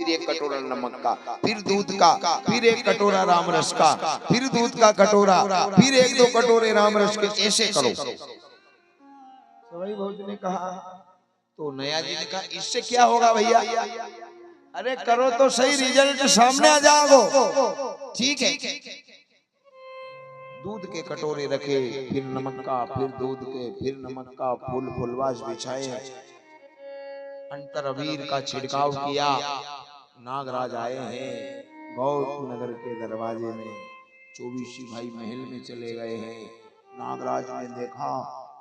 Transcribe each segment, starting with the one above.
फिर एक कटोरा नमक का, फिर दूध का, फिर एक कटोरा राम रस का, फिर दूध का कटोरा, फिर एक दो कटोरे राम रस के, ऐसे करो। सवाई भोज ने कहा, तो नया जी ने कहा इससे क्या होगा भैया? अरे करो तो सही, रिजल्ट सामने आ जाओगे। ठीक है, दूध के कटोरे रखे, फिर नमक का, फिर दूध के, फिर नमक का, फूल फुलवास बिछाए, अंतर अबीर का छिड़काव किया। नागराज आए हैं गौतम नगर के दरवाजे में, 24 भाई महल में चले गए हैं। नागराज ने देखा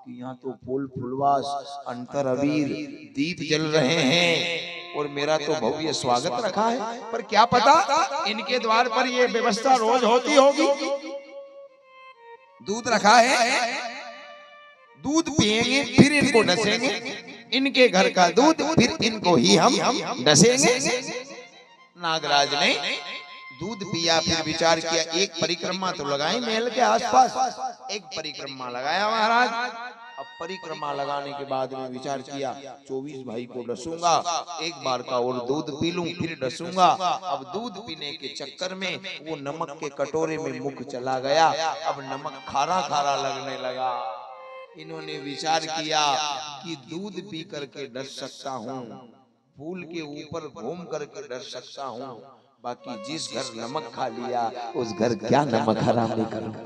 कि यहाँ तो फूल फुलवास, अंतर अबीर, दीप जल रहे हैं और मेरा तो भव्य स्वागत रखा है, पर क्या पता इनके द्वार पर ये व्यवस्था रोज होती होगी। दूध रखा है, दूध पिएंगे फिर इनको डसेंगे, इनके घर का दूध फिर इनको ही हम डसेंगे। नागराज ने दूध पिया, फिर विचार किया एक परिक्रमा तो लगाई महल के आसपास। एक परिक्रमा लगाया महाराज। अब परिक्रमा लगाने के बाद में विचार किया 24 भाई को डसूंगा, एक बार का और दूध पी लूं फिर डसूंगा। अब दूध पीने के चक्कर में वो नमक के कटोरे में मुख चला गया, अब नमक खारा खारा लगने लगा। इन्होंने विचार किया कि दूध पी करके डस सकता हूँ, फूल के ऊपर घूम करके डस सकता हूँ, बाकी जिस घर नमक खा लिया उस घर क्या नमक हराम नहीं करूंगा।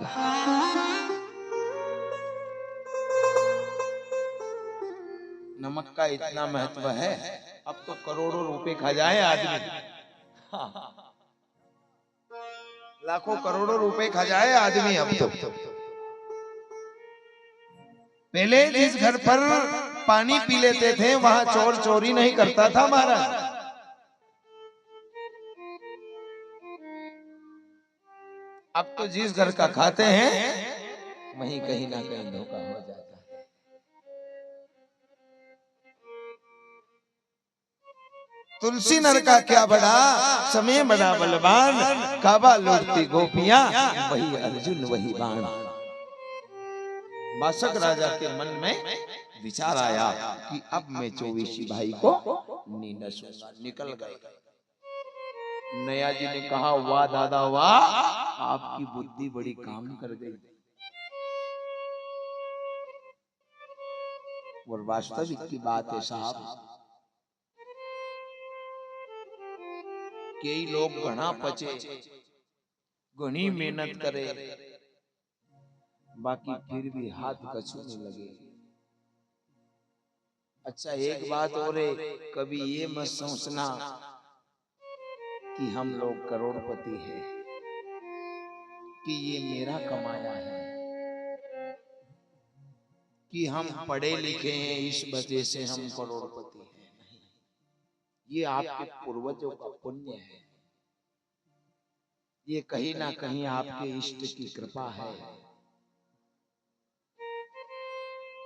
नमक का इतना महत्व है, अब तो करोड़ों रुपए खा जाए आदमी, लाखों करोड़ों रुपए खा जाए आदमी। अब तो पहले जिस घर पर पानी पी लेते थे वहां चोर चोरी नहीं करता था महाराज। अब तो जिस घर का खाते हैं वहीं कहीं ना कहीं धोखा हो जाता है। तुलसी नर का क्या बड़ा, समय बड़ा बलवान, काबा लूटती गोपियां, वही अर्जुन वही बाण। बासक राजा के मन में विचार आया कि अब मैं 24 भाई को नहीं डसूंगा। निकल गए। नया जी ने कहा वाह दादा वाह, आपकी बुद्धि बड़ी काम कर गई। और वास्तविक की बात है साहब, कई लोग घना पचे, घनी मेहनत करे, बाकी फिर भी हाथ कछूने लगे। अच्छा एक बात और है, कभी ये मत सोचना कि हम लोग करोड़पति हैं, कि ये मेरा कमाया है, कि हम पढ़े लिखे हैं इस वजह से हम करोड़पति हैं। नहीं, ये आपके पूर्वजों का पुण्य है, ये कहीं ना कहीं आपके इष्ट की कृपा है।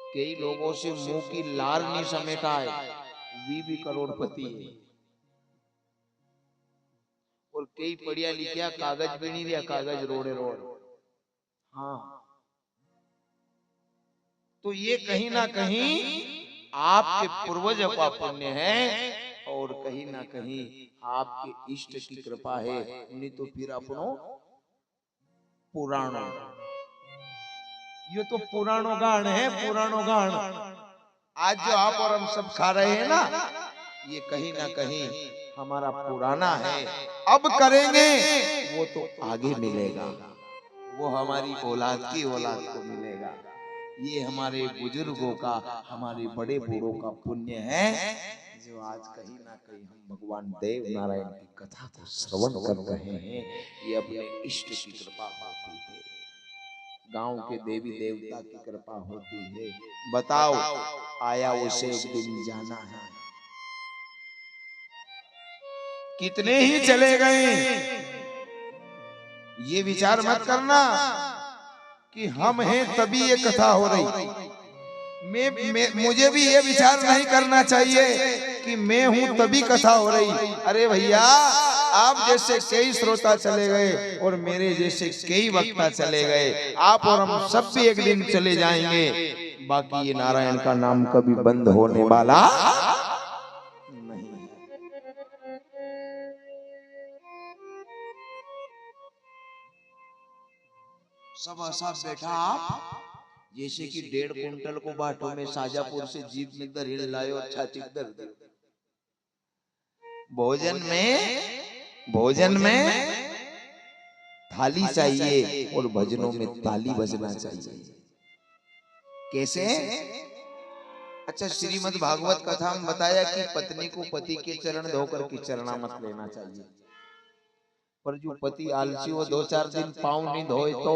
कई लोगों से मुंह की लार नहीं समेटा है, वे भी करोड़पति है। और कई पढ़िया लिखिया कागज भी नहीं दिया, कागज रोड़े रोड। हाँ, तो ये कहीं ना कहीं आपके पूर्वजों का पुण्य है और कहीं ना कहीं आपके इष्ट की कृपा है। नहीं तो फिर अपनो पुराणों, ये तो पुराणों गान है, पुराणों गान। आज जो आप और हम सब खा रहे हैं ना, ये कहीं ना कहीं हमारा पुराना है। अब करेंगे वो तो आगे मिलेगा, वो हमारी औलाद की औलाद को मिलेगा। ये हमारे बुजुर्गों का, हमारे बड़े बूढ़ों का पुण्य है, जो आज कहीं ना कहीं हम भगवान देव नारायण की कथा को श्रवण कर रहे हैं। ये अपने इष्ट की कृपा होती है, गांव के देवी देवता की कृपा होती है। बताओ आया उसे एक दिन जाना है, कितने ही चले गए। ये विचार मत करना कि हम हैं तभी ये कथा हो रही। मुझे भी ये विचार नहीं करना चाहिए कि मैं हूं तभी कथा हो रही। अरे भैया, आप जैसे कई श्रोता चले गए और मेरे जैसे कई वक्ता चले गए, आप और हम सब भी एक दिन चले जाएंगे। बाकी ये नारायण का नाम कभी बंद होने वाला नहीं। सब ऐसा बैठा आप जैसे कि 1.5 कुंटल को बाटो में शाजापुर से जीप में दर लाए और छाती दर दे। भोजन में थाली चाहिए और भजनों में ताली बजना चाहिए। कैसे? अच्छा, श्रीमद् भागवत कथा में बताया कि पत्नी को पति के चरण धोकर के चरणामत लेना चाहिए, पर जो पति आलसी हो 2-4 दिन पाँव नहीं धोए तो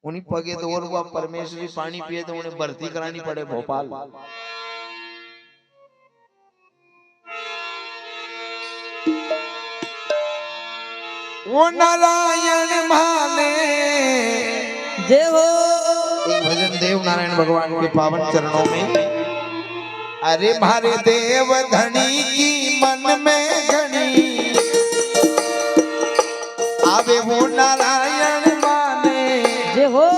उन्हीं पगे तो और वो परमेश्वरी पानी पिए तो उन्हें भर्ती करानी पड़े भोपाल। वो नारायण माने जय हो। एक भजन देव नारायण भगवान के पावन चरणों में। अरे मारे देव धनी की मन में घनी आवे वो नारायण माने जय हो।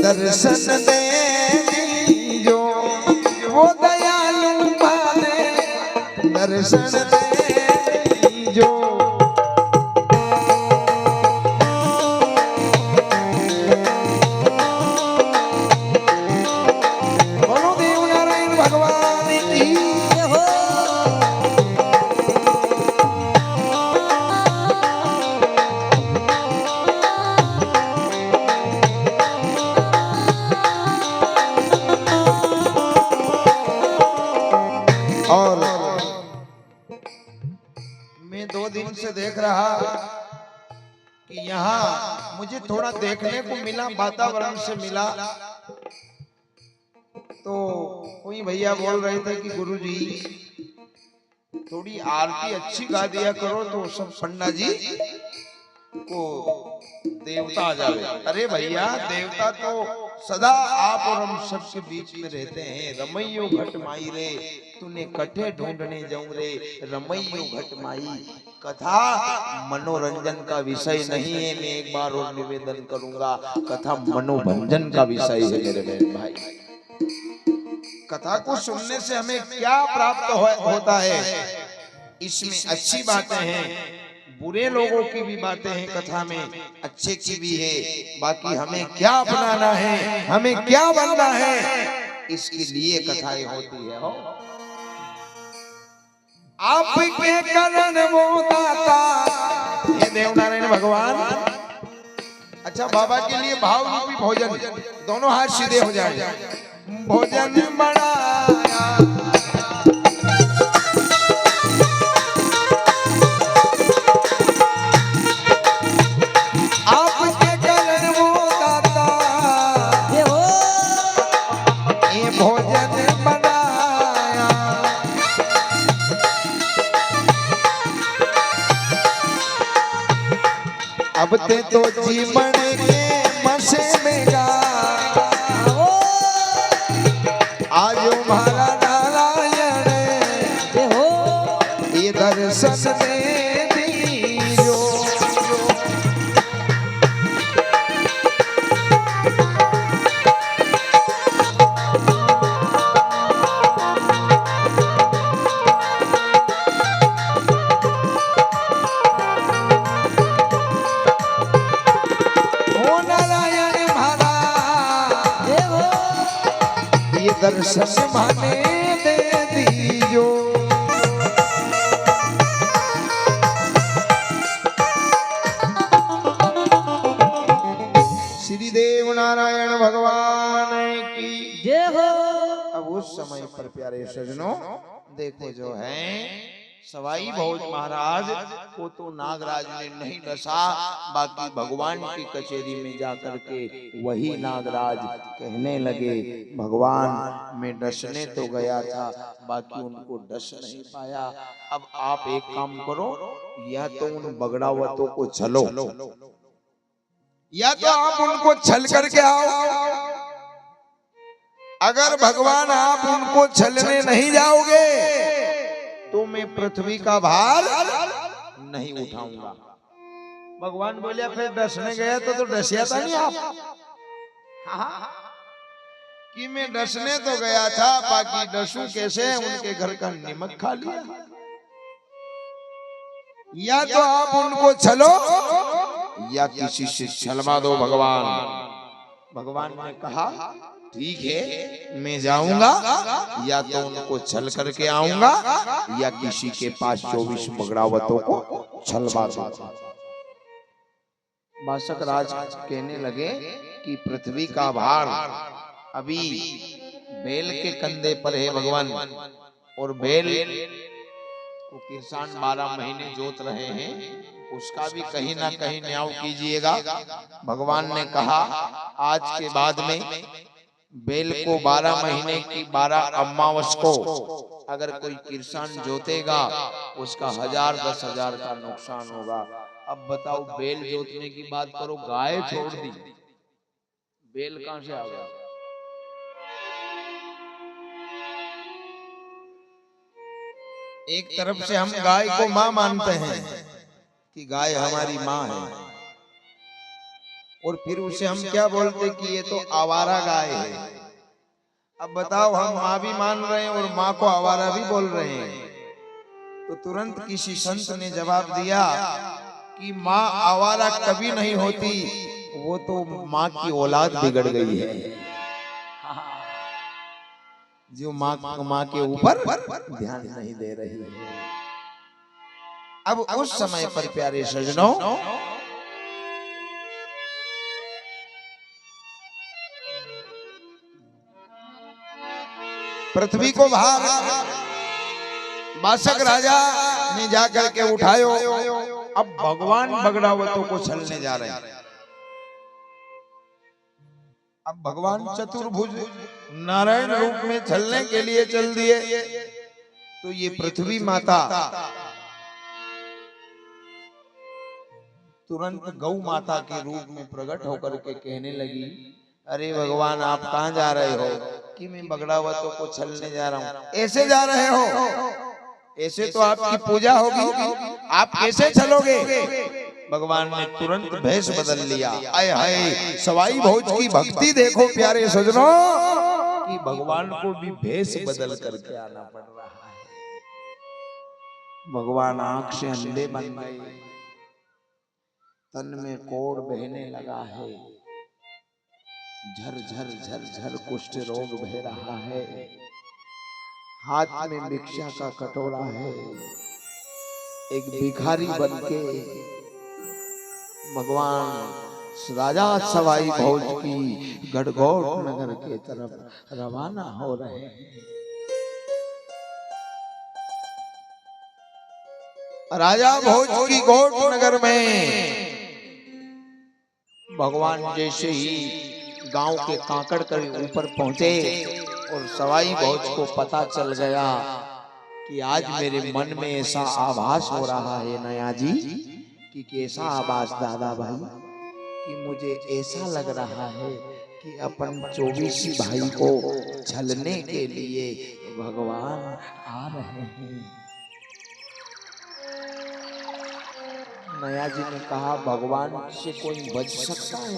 दर्शन दे जो वो दयालु माने दर्शन दे जो। और मैं 2 दिन से देख रहा कि यहाँ मुझे थोड़ा देखने को मिला, वातावरण से मिला। तो कोई भैया बोल रहे थे कि गुरुजी थोड़ी आरती अच्छी गा दिया करो तो सब पंडा जी को देवता आ जावे। अरे भैया, देवता तो सदा आप और हम सबके बीच में रहते हैं। रमैयो घट माई रे तूने कठे ढूंढने जाऊं रे, रमैयो घट माई। कथा मनोरंजन का विषय नहीं है। मैं एक बार और निवेदन करूंगा, कथा मनोरंजन का विषय है मेरे बहन भाई। कथा को सुनने से हमें क्या प्राप्त होता है? इसमें अच्छी बातें हैं, बुरे लोगों की भी बातें हैं कथा में, अच्छे की भी है। बाकी हमें क्या अपनाना है, हमें क्या बनना है, इसके लिए कथाएं होती है। हो आपके करण वो दाता ये देवनारायण भगवान। अच्छा, बाबा के लिए भाव रूपी भोजन, दोनों हाथ सीधे हो जाए। भोजन बनाया आपके करण वो दाता ये हो, ये भोजन बनाया। अब ते तो जीवन के मसे में गा आज हमारा नारायण ये हो, ये दर्शन दे दीजो। ओ नारायण महाराज ये हो, ये दर्शन माने दे दीजो। श्री देव नारायण भगवान की जय हो। अब उस समय पर प्यारे सजनों देखो, जो है सवाई भोज महाराज को तो नागराज ने नहीं डसा, बाकी भगवान की कचेरी में जाकर के वही नागराज कहने लगे, भगवान मैं डसने तो गया था, बाकी उनको डस नहीं पाया। अब आप एक काम करो, या तो उन बगड़ावतों को छलो, या तो आप उनको छल करके आओ। अगर भगवान आप उनको छलने नहीं जाओगे तो मैं पृथ्वी का भार नहीं उठाऊंगा। भगवान बोले फिर डसने गया तो डसिया था नहीं आप? कि मैं डसने तो गया था, बाकी डसू कैसे, उनके घर का निमक खा लिया। या तो आप उनको छलो या किसी से छलवा दो भगवान। भगवान ने कहा ठीक है मैं जाऊंगा, या तो उनको छल करके आऊंगा या किसी के पास 24 बगड़ावतों को छलवा दूंगा। बासक राज कहने लगे कि पृथ्वी का भार अभी बैल के कंधे पर है भगवान, और बैल को किसान 12 महीने जोत रहे हैं, उसका भी कहीं ना कहीं न्याय कीजिएगा। भगवान ने कहा आज के बाद में बैल को 12 महीने की 12 अमावस को अगर कोई किसान जोतेगा उसका 1000 10,000 का नुकसान होगा। अब बताओ बैल जोतने की बात करो, गाय छोड़ दी, बैल कहां से आ गया? एक तरफ से हम गाय को मां मानते हैं कि गाय हमारी मां है, और फिर उसे हम क्या बोलते कि ये तो आवारा गाय है। अब बताओ हम मां भी मान रहे हैं और मां को आवारा भी बोल रहे हैं। तो तुरंत किसी संत ने जवाब दिया कि मां आवारा कभी नहीं होती, वो तो मां की औलाद बिगड़ गई है, जो मां के ऊपर ध्यान नहीं दे रही है। अब उस समय पर प्यारे सजनों पृथ्वी को भार बासक राजा ने जाकर के उठायो। अब भगवान बगड़ावतों को छलने जा रहे हैं। अब भगवान चतुर्भुज नारायण रूप में छलने के लिए चल दिए। तो ये पृथ्वी माता तुरंत गौ माता के रूप में प्रकट होकर के कहने लगी, अरे भगवान आप कहां जा रहे हो? कि मैं बगड़ावतों को छलने जा रहा हूं। ऐसे जा रहे हो? ऐसे तो आपकी पूजा होगी, आप कैसे छलोगे? भगवान ने तुरंत भेष बदल लिया। आय हाय, सवाई भोज की भक्ति देखो प्यारे सजनों, कि भगवान को भी भेष बदल करके आना पड़ रहा है। भगवान आंख से अंधे बन गए, तन में कोढ़ बहने लगा है, झर झर झर झर कुष्ठ रोग बह रहा है, हाथ में भिक्षा का कटोरा है। एक भिखारी बनके भगवान राजा सवाई भोज की गढ़गौड़ नगर के तरफ रवाना हो रहे हैं। राजा भोज की गौड़ नगर में भगवान जैसे ही गांव के कांकड़ के ऊपर पहुंचे और सवाई भोज को पता चल गया कि आज मेरे मन में ऐसा आभास हो रहा है नया जी, कि कैसा आभास दादा भाई, कि मुझे ऐसा लग रहा है कि अपन 24 भाई को छलने के लिए भगवान आ रहे हैं। नया जी ने कहा भगवान से कोई बच सकता है?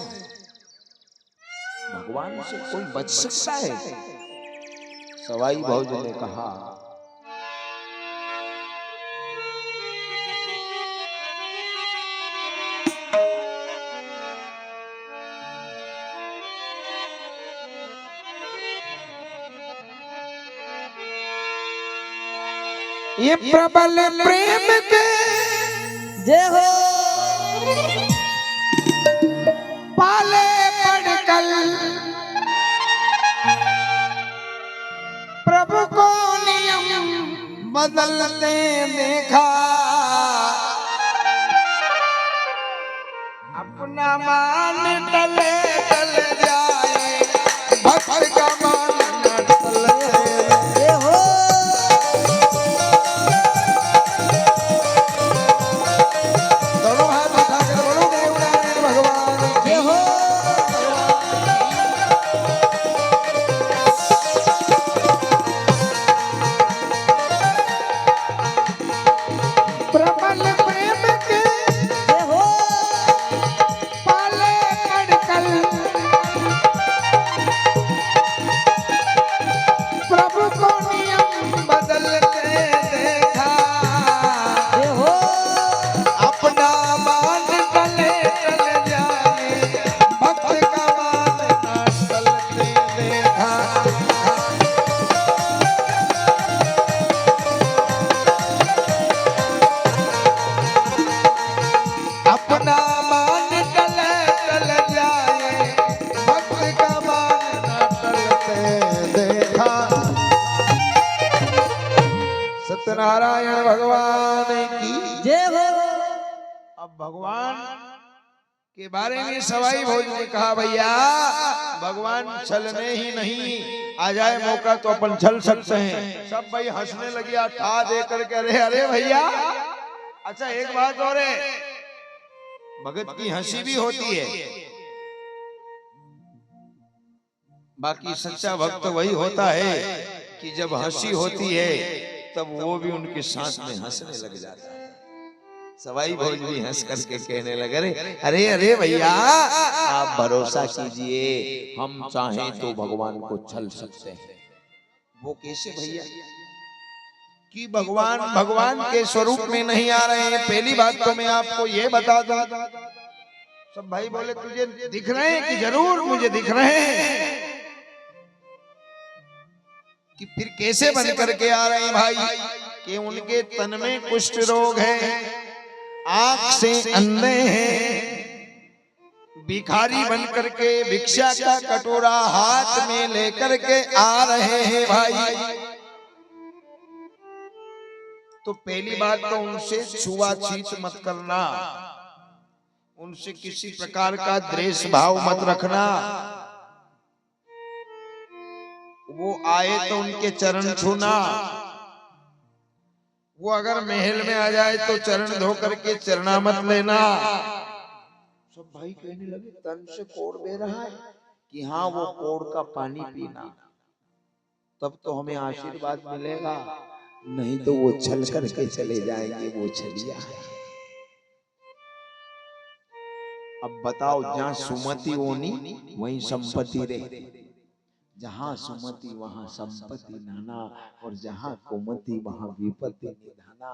भगवान से कोई बच सकता है? सवाई भोज ने कहा ये प्रबल प्रेम के जय हो पाले पड़कल प्रभु को नियम बदलते देखा, अपना मान टले टल जाए, भक्त का मान न टले। जय हो दोनों हाथ उठाकर बोलो देवनारायण भगवान जय हो प्रबल प्रेम के जय हो पाले पड़कल प्रभु को नियम बदलते देखा, जय हो सत्यनारायण भगवान की। जय हो। अब भगवान के बारे में सवाई भोज ने कहा, भैया भगवान छलने ही नहीं, आ जाए मौका तो अपन छल सकते हैं। सब भाई हंसने लगे ठा दे करके, अरे अरे भैया। अच्छा एक बात और है, भगत की हंसी भी होती है, बाकी सच्चा भक्त वही होता है कि जब हंसी होती है तब वो भी उनके साथ में हंसने लग जाता है। सवाई भोज भी हंस करके कहने लगे, अरे अरे भैया आप भरोसा कीजिए, हम चाहें तो भगवान को छल सकते हैं। वो कैसे भैया? कि भगवान भगवान के स्वरूप में नहीं आ रहे हैं। पहली बात तो मैं आपको ये बता दूं, सब भाई बोले तुझे दिख रहे हैं कि जरूर मुझे दिख रहे हैं, कि फिर कैसे बन करके आ रहे हैं भाई? कि उनके तन में कुष्ठ रोग है, आंख से अंधे हैं, भिखारी बन करके भिक्षा का कटोरा हाथ में लेकर के आ रहे हैं भाई। तो पहली बात तो उनसे छुआछूत मत करना, उनसे किसी प्रकार का द्वेष भाव मत रखना। वो आए तो उनके चरण छूना, वो अगर महल में आ जाए तो चरण धो करके चरणा मत लेना। सब भाई कहने लगे तन से कोड़ दे रहा है कि हाँ वो कोड़ का पानी पीना, तब तो हमें आशीर्वाद मिलेगा, नहीं तो वो छल करके चले जाएंगे, वो छलिया है। अब बताओ, जहाँ सुमति होनी वहीं संपत्ति रहे, जहाँ सुमति वहाँ संपत्ति नाना, और जहाँ कुमति वहाँ विपत्ति निधाना।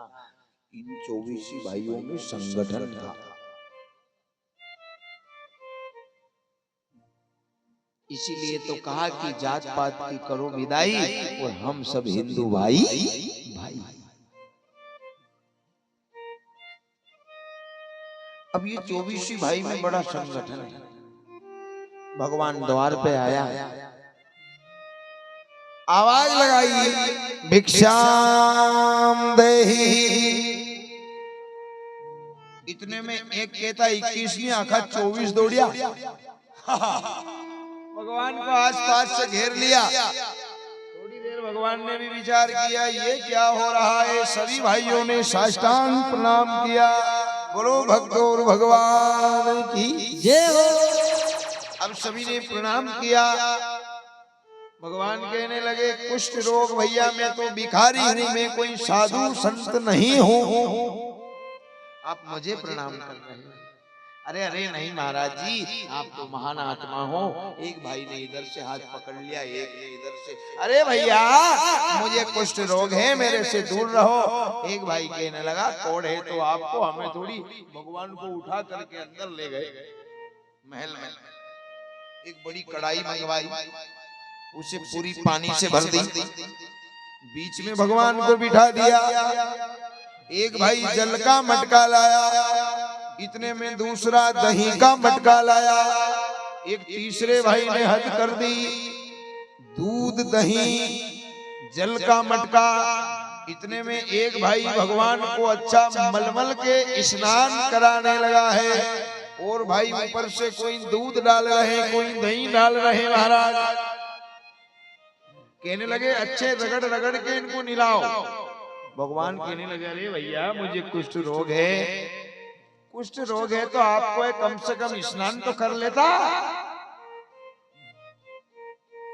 इन 24 भाइयों में संगठन था। इसीलिए तो कहा कि जात पात की करो विदाई, और हम सब हिंदू भाई भाई। अब ये 24 भाई में बड़ा संगठन है। भगवान द्वार पे आया, आवाज लगाई, भिक्षाम देहि। इतने में एक कहता 21 ने आखा 24 दौड़िया। भगवान को आसपास से घेर लिया। थोड़ी देर भगवान ने भी विचार किया, ये क्या हो रहा है। सभी भाइयों ने साष्टांग प्रणाम किया। बोलो भक्तों और भगवान की जय हो। अब सभी ने प्रणाम किया। भगवान कहने लगे, कुष्ठ रोग भैया, मैं तो भिखारी हूँ, मैं कोई साधु संत नहीं हूँ, आप मुझे प्रणाम कर रहे हैं। अरे अरे नहीं महाराज जी, आप तो महान आत्मा हो। एक भाई ने इधर से हाथ पकड़ लिया, एक ने इधर से, अरे भैया मुझे कुष्ठ रोग है, मेरे से दूर रहो। एक भाई कहने लगा, कोड़ है तो आपको, हमें थोड़ी। भगवान को उठा करके अंदर ले गए महल में। एक बड़ी कढ़ाई मंगवाई, उसे पूरी पानी से भर दी, बीच में भगवान को बिठा दिया। एक भाई जल का मटका लाया, इतने में दूसरा दही का मटका लाया। एक तीसरे भाई ने हद कर दी, दूध दही जल का मटका। इतने में एक भाई भगवान को अच्छा मलमल के स्नान कराने लगा है, और भाई ऊपर से कोई दूध डाल रहे, कोई दही डाल रहे। महाराज कहने लगे, अच्छे रगड़ रगड़ के इनको निलाओ। भगवान कहने लगे, अरे भैया मुझे कुष्ठ रोग है, कुष्ठ रोग है तो आपको कम से कम स्नान तो कर लेता।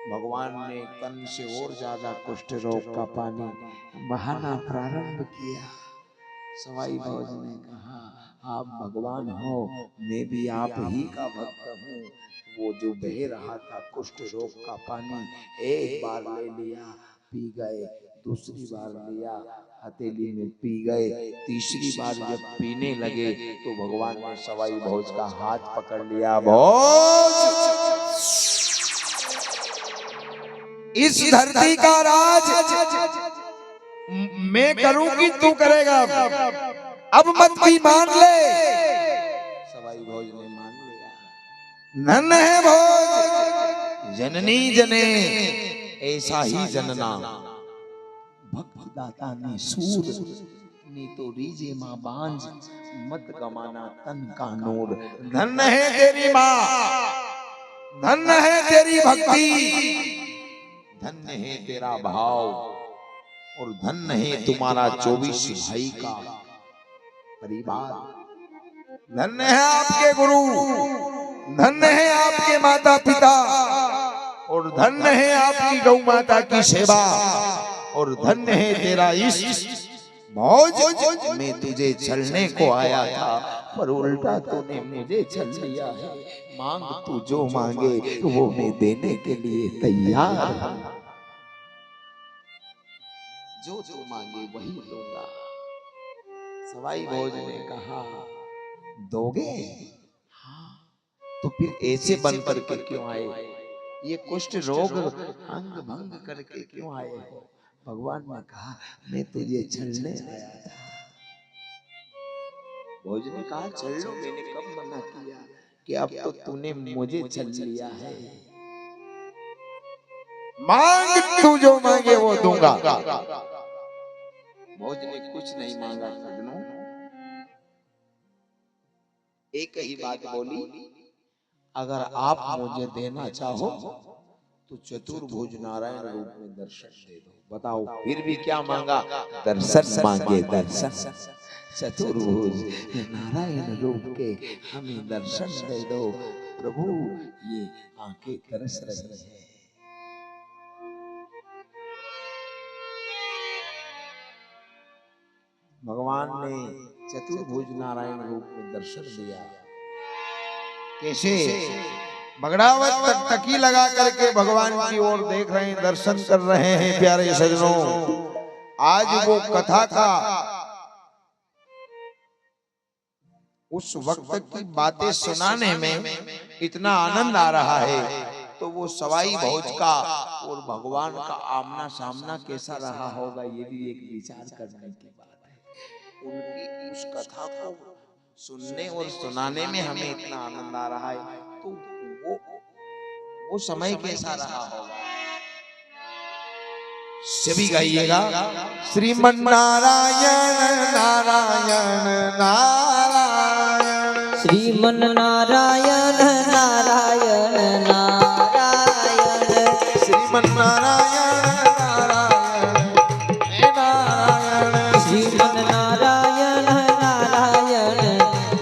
भगवान ने तन से और ज्यादा कुष्ठ रोग का पानी बहाना प्रारंभ किया। सवाई भोज ने कहा, आप भगवान हो, मैं भी आप ही का भक्त हूँ। वो जो बह रहा था कुष्ठ रोग का पानी, एक बार ले लिया, पी गए, दूसरी बार लिया, हथेली में पी गए, तीसरी बार जब पीने लगे तो भगवान ने सवाई भोज का हाथ पकड़ लिया। भोज, इस धरती का राज मैं करूंगी, तू करेगा, अब मत भी मान ले। सवाई भोज ने मान लिया। नन है भोज जननी जने, ऐसा ही जनना, भक्त दाता ने सूर, नी तो रीजे माँ बांझ, मत गमाना तन का नूर। धन्य है तेरी माँ, धन्य है तेरी भक्ति, धन्य है तेरा भाव, और धन्य है तुम्हारा 24 भाई का परिवार। धन्य है आपके गुरु, धन्य है आपके माता पिता, और धन्य है आपकी गौ माता की सेवा, और धन्य है तेरा इष्ट मौज। मैं तुझे छलने को आया था, पर उल्टा तूने मुझे छल लिया है। मांग तू जो मांगे वो मैं देने के लिए तैयार हूं। जो तू मांगे वही दूंगा। सवाई भोज ने कहा, दोगे? हाँ। तो फिर ऐसे बन करके क्यों आए? ये कुष्ठ रोग अंग भंग करके क्यों आए हो? भगवान ने कहा, मैं तुझे छलने आया था। भोज ने कहा, चल लो, मैंने कब मना किया कि अब तो तूने मुझे छल लिया है। मांग तू जो मांगे वो दूंगा। भोज ने कुछ नहीं मांगा सजनों, एक ही बात बोली, अगर आप मुझे देना चाहो तो चतुर्भुज नारायण रूप में दर्शन दे दो। बताओ फिर भी क्या मांगा? दर्शन मांगे, दर्शन। चतुर्भुज नारायण रूप के हमें दर्शन दे दो प्रभु, ये आंखें तरस रही है। भगवान ने चतुर्भुज नारायण रूप में दर्शन दिया। कैसे? बगड़ावत तक तकी लगा करके भगवान की ओर देख रहे हैं, दर्शन कर रहे हैं। प्यारे सजनों, आज वो कथा का उस वक्त की बातें सुनाने में इतना आनंद आ रहा है, तो वो सवाई भोज का और भगवान का आमना सामना कैसा रहा होगा, ये भी एक विचार करने की बात है। उनकी उस कथा को सुनने और सुनाने में हमें इतना आनंद आ रहा है, तो वो समय कैसा रहा होगा? सभी गाइएगा, श्रीमन नारायण नारायण नारायण, श्रीमन नारायण नारायण नारायण, श्रीमन नारायण नारायण नारायण, श्रीमन नारायण नारायण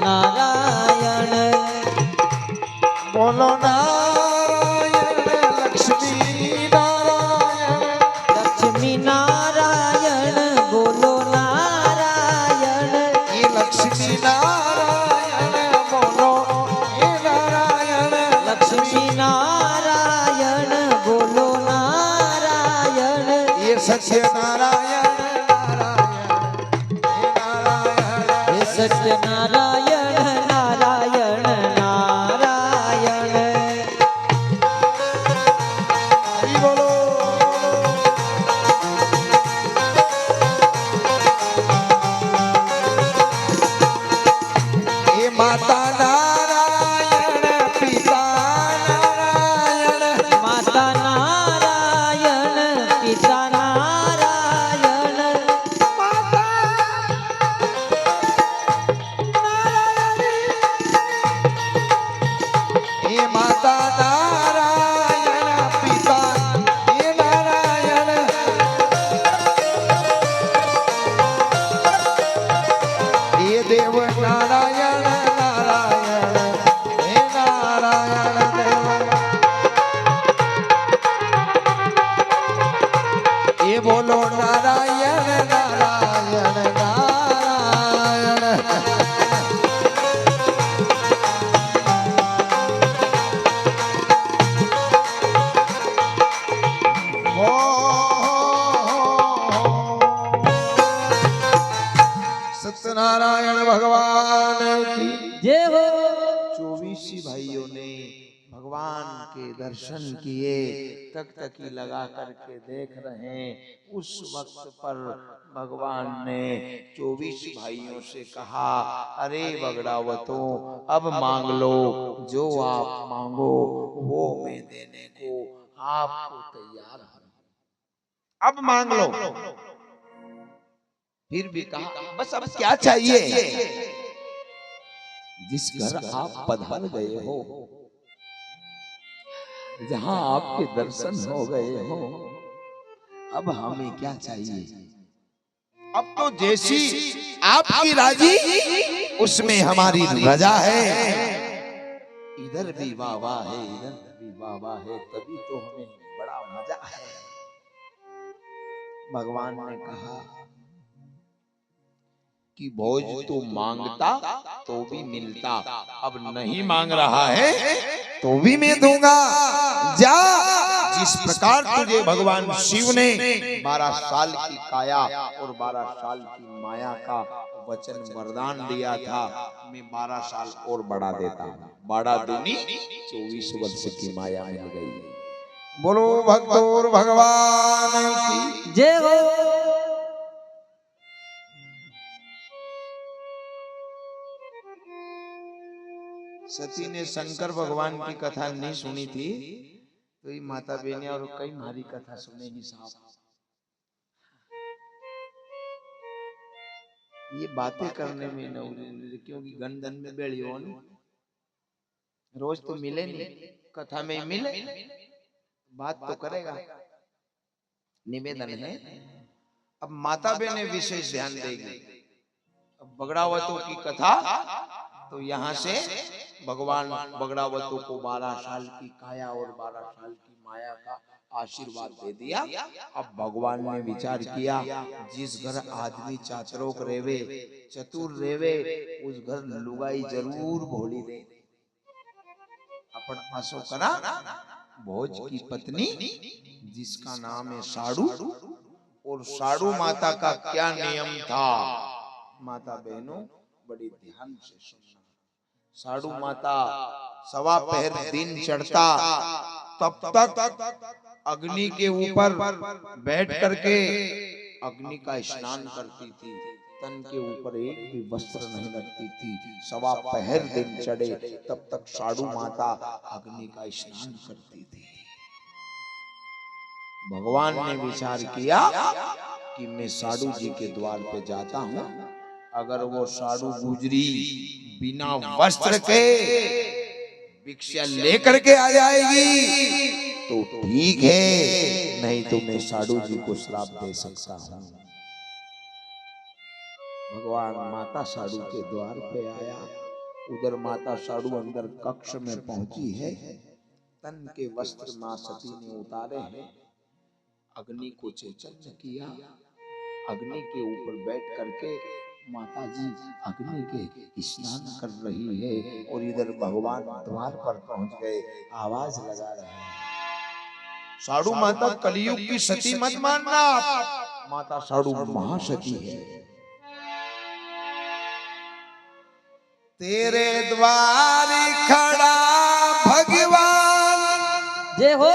नारायण। बोलो नारायण लक्ष्मी नारायण, लक्ष्मी नारायण, बोलो नारायण। ये लक्ष्मी नारायण बोलो, ये नारायण लक्ष्मी नारायण, बोलो नारायण। ये सत्य नारायण नारायण, ये नारायण, हे सत्य नारायण नारायण नारायण। हरि बोलो। ये माता नारायण, पिता नारायण, माता नारायण, पिता नारायण। माता ये माता नारायण, पिता ये नारायण, ये देव नारायण नारायण, हे नारायण देव, ये बोलो नारायण नारायण नारायण। सत्यनारायण भगवान की जय हो। 24 भाइयों ने भगवान के दर्शन किए, तकतकी लगा करके देख रहे हैं। उस वक्त पर भगवान ने 24 भाइयों से कहा, अरे बगड़ावतों, अब मांग लो, जो आप मांगो वो मैं देने को आपको तैयार हूं। अब मांग लो। फिर भी कहा बस अब क्या चाहिए। जिस घर आप पधार गए हो, जहां आपके दर्शन हो गए हो, अब हमें क्या चाहिए। अब तो जैसी आपकी राजी उसमें हमारी रजा है। इधर भी वाह है, इधर भी वाह है, तभी तो हमें बड़ा मजा है। भगवान ने कहा कि भोज तो मांगता तो भी मिलता, अब नहीं मांग रहा है तो भी मैं दूंगा। जा, जिस प्रकार तुझे भगवान शिव ने 12 साल की काया और 12 साल की माया का वचन वरदान दिया था, मैं 12 साल और बढ़ा देता। 12 दूनी 24 वर्ष की माया मिल गई। बोलो भक्तों भगवान की जय हो। सती ने शंकर भगवान की कथा नहीं सुनी थी, तो ये माता बहने और कई मारी कथा सुनेगी साहब। ये बातें करने में न, क्योंकि गंदन में बेड़ी हो न, रोज तो मिले नहीं, कथा में मिले बात तो करेगा। निवेदन है अब माता बहने विशेष ध्यान देगी। अब बगड़ावतों की कथा, तो यहाँ से भगवान बगड़ावतों को 12 साल की काया और 12 साल की माया का आशीर्वाद दे दिया। अब भगवान ने विचार किया, जिस घर आदमी चातरोक रेवे, चतुर रेवे, उस घर लुगाई जरूर भोली दे। अपन आसो करा भोज की पत्नी जिसका नाम है साड़ू, और साड़ू माता का क्या नियम था, माता बहनों बड़ी ध्यान से सुनना। साड़ू माता सवा पहर दिन चढ़ता तब तक अग्नि के ऊपर बैठ करके अग्नि का स्नान करती थी। तन के ऊपर एक भी वस्त्र नहीं रखती थी। सवा पहर दिन चढ़े तब तक साड़ू माता अग्नि का स्नान करती थी। भगवान ने विचार किया कि मैं साड़ू जी के द्वार पे जाता हूँ, अगर वो साड़ू गुजरी बिना वस्त्र के भिक्षा लेकर के आ जाएगी तो ठीक है, नहीं तो मैं साड़ू जी को श्राप दे सकता हूँ। भगवान माता साड़ू के द्वार पे आया। उधर माता साड़ू अंदर कक्ष में पहुंची है। तन के वस्त्र मां सती ने उतारे हैं। अग्नि को चैतन्य किया। अग्नि के ऊपर बैठ करके माता जी अग्नि के स्नान कर रही है, और इधर भगवान द्वार पर पहुंच गए, आवाज लगा रहे हैं। साड़ू माता कलयुग की सती मत मानना, माता साड़ू महासती है। तेरे द्वार खड़ा भगवान, जय हो।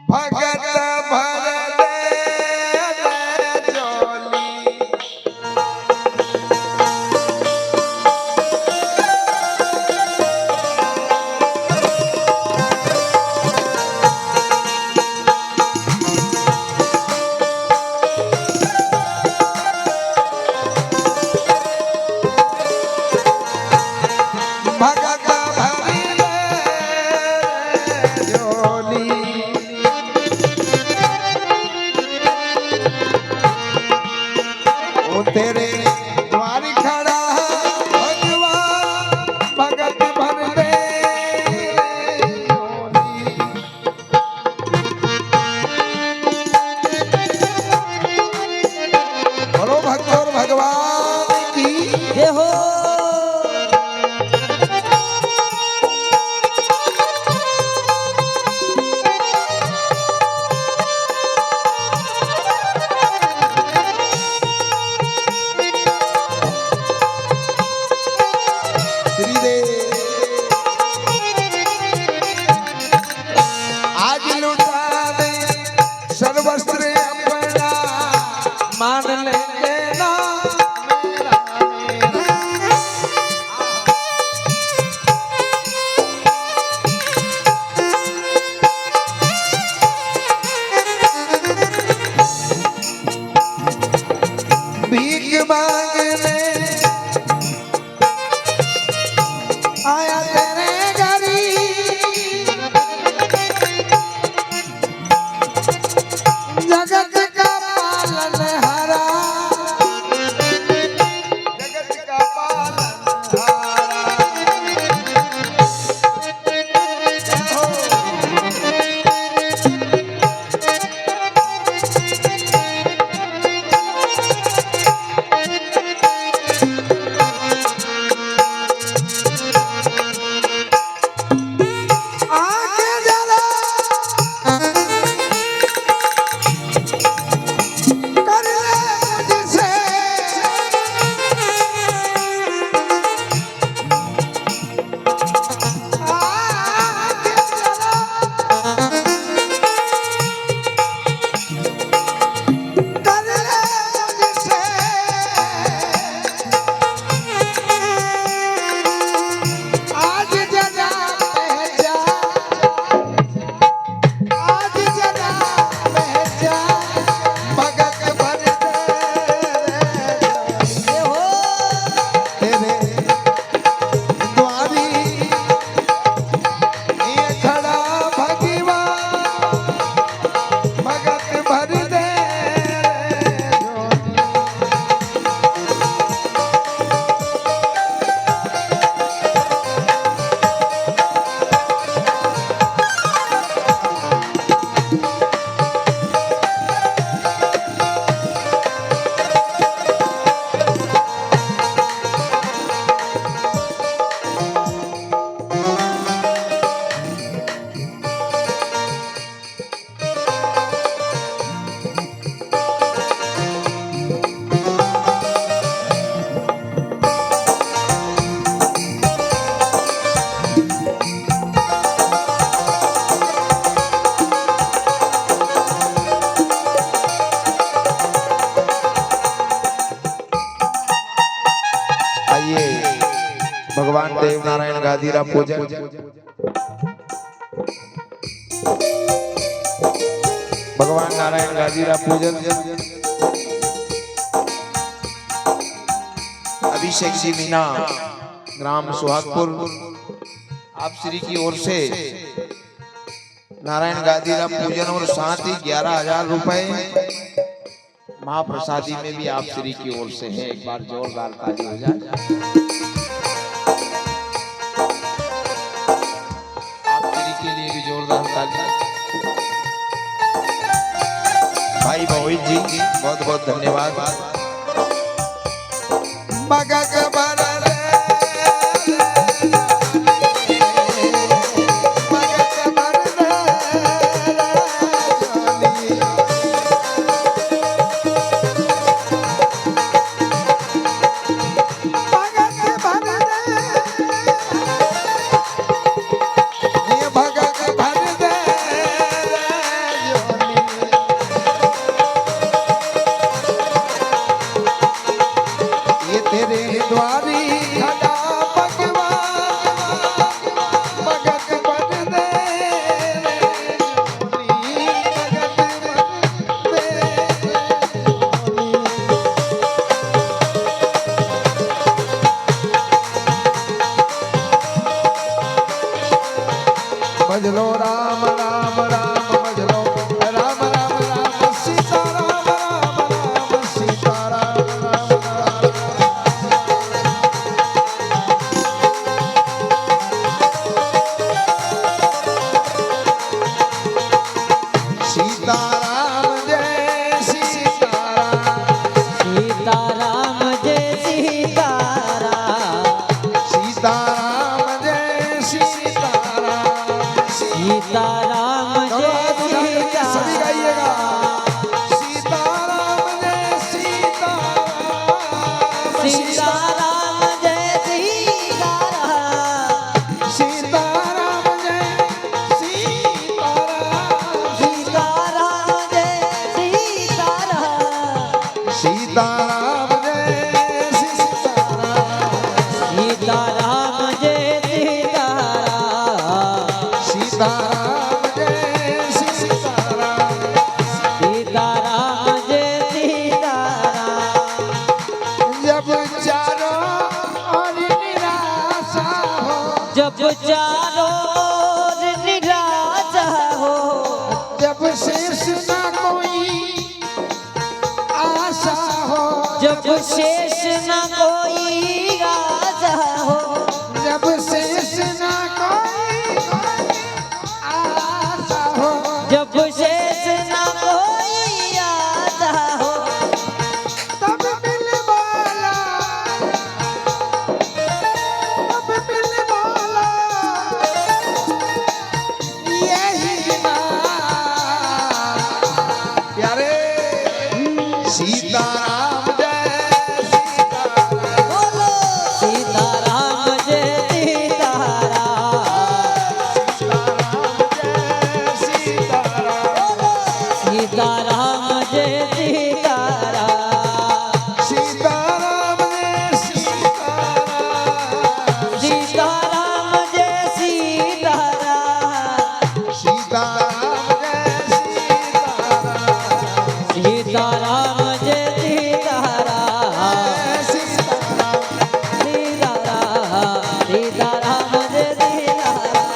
भगत भर दे जोली। भगत भर दे जोली। देव नारायण गादीरा पूजन। भगवान नारायण गादीरा पूजन। अभिषेक जी मीना, ग्राम सुहागपुर, आप श्री की ओर से नारायण गादीरा पूजन और साथ ही 11,000 रुपए महाप्रसादी में भी आप श्री की ओर से है। एक बार जोरदार ताली हो जाए। आप श्री के लिए भी जोरदार ताली। भाई मोहित जी बहुत बहुत धन्यवाद। भजलो राम राम राम भजलो राम राम राम सीता राम राम राम सीता राम राम राम। सीता राम जय सीता राम। सीता राम जय सीता राम। सीता राम जय सीता राम। सीता राम जय सीता सभी गाइएगा। सीता राम जय सीता राम। सीता राम जय सीता राम। सीता राम जय सीता राम। सीता राम जय सीता राम। सीता राम जय सीता राम। सीता राम जय सीता राम। सीता राम जय सीता राम। सीता राम जय सीता राम। जब चारों ओर निराशा हो, जब चारों ओर निराशा हो, जब शेष न कोई आशा हो, जब शेष न कोई आशा हो, जब शेष न कोई आशा हो, जब शेष न कोई आशा हो, तब मिलवाला, तब मिलवाला यही ना प्यारे। सीता राम जय सीता राम। बोलो सीता राम जय सीता राम। सीता राम जय सीता राम। सीता राम जय सीता राम। सीता राम जय सीता राम। सीता राम जय सीता राम। सीता राम जय सीता राम। सीता राम जय सीता राम। सीता राम जय सीता राम।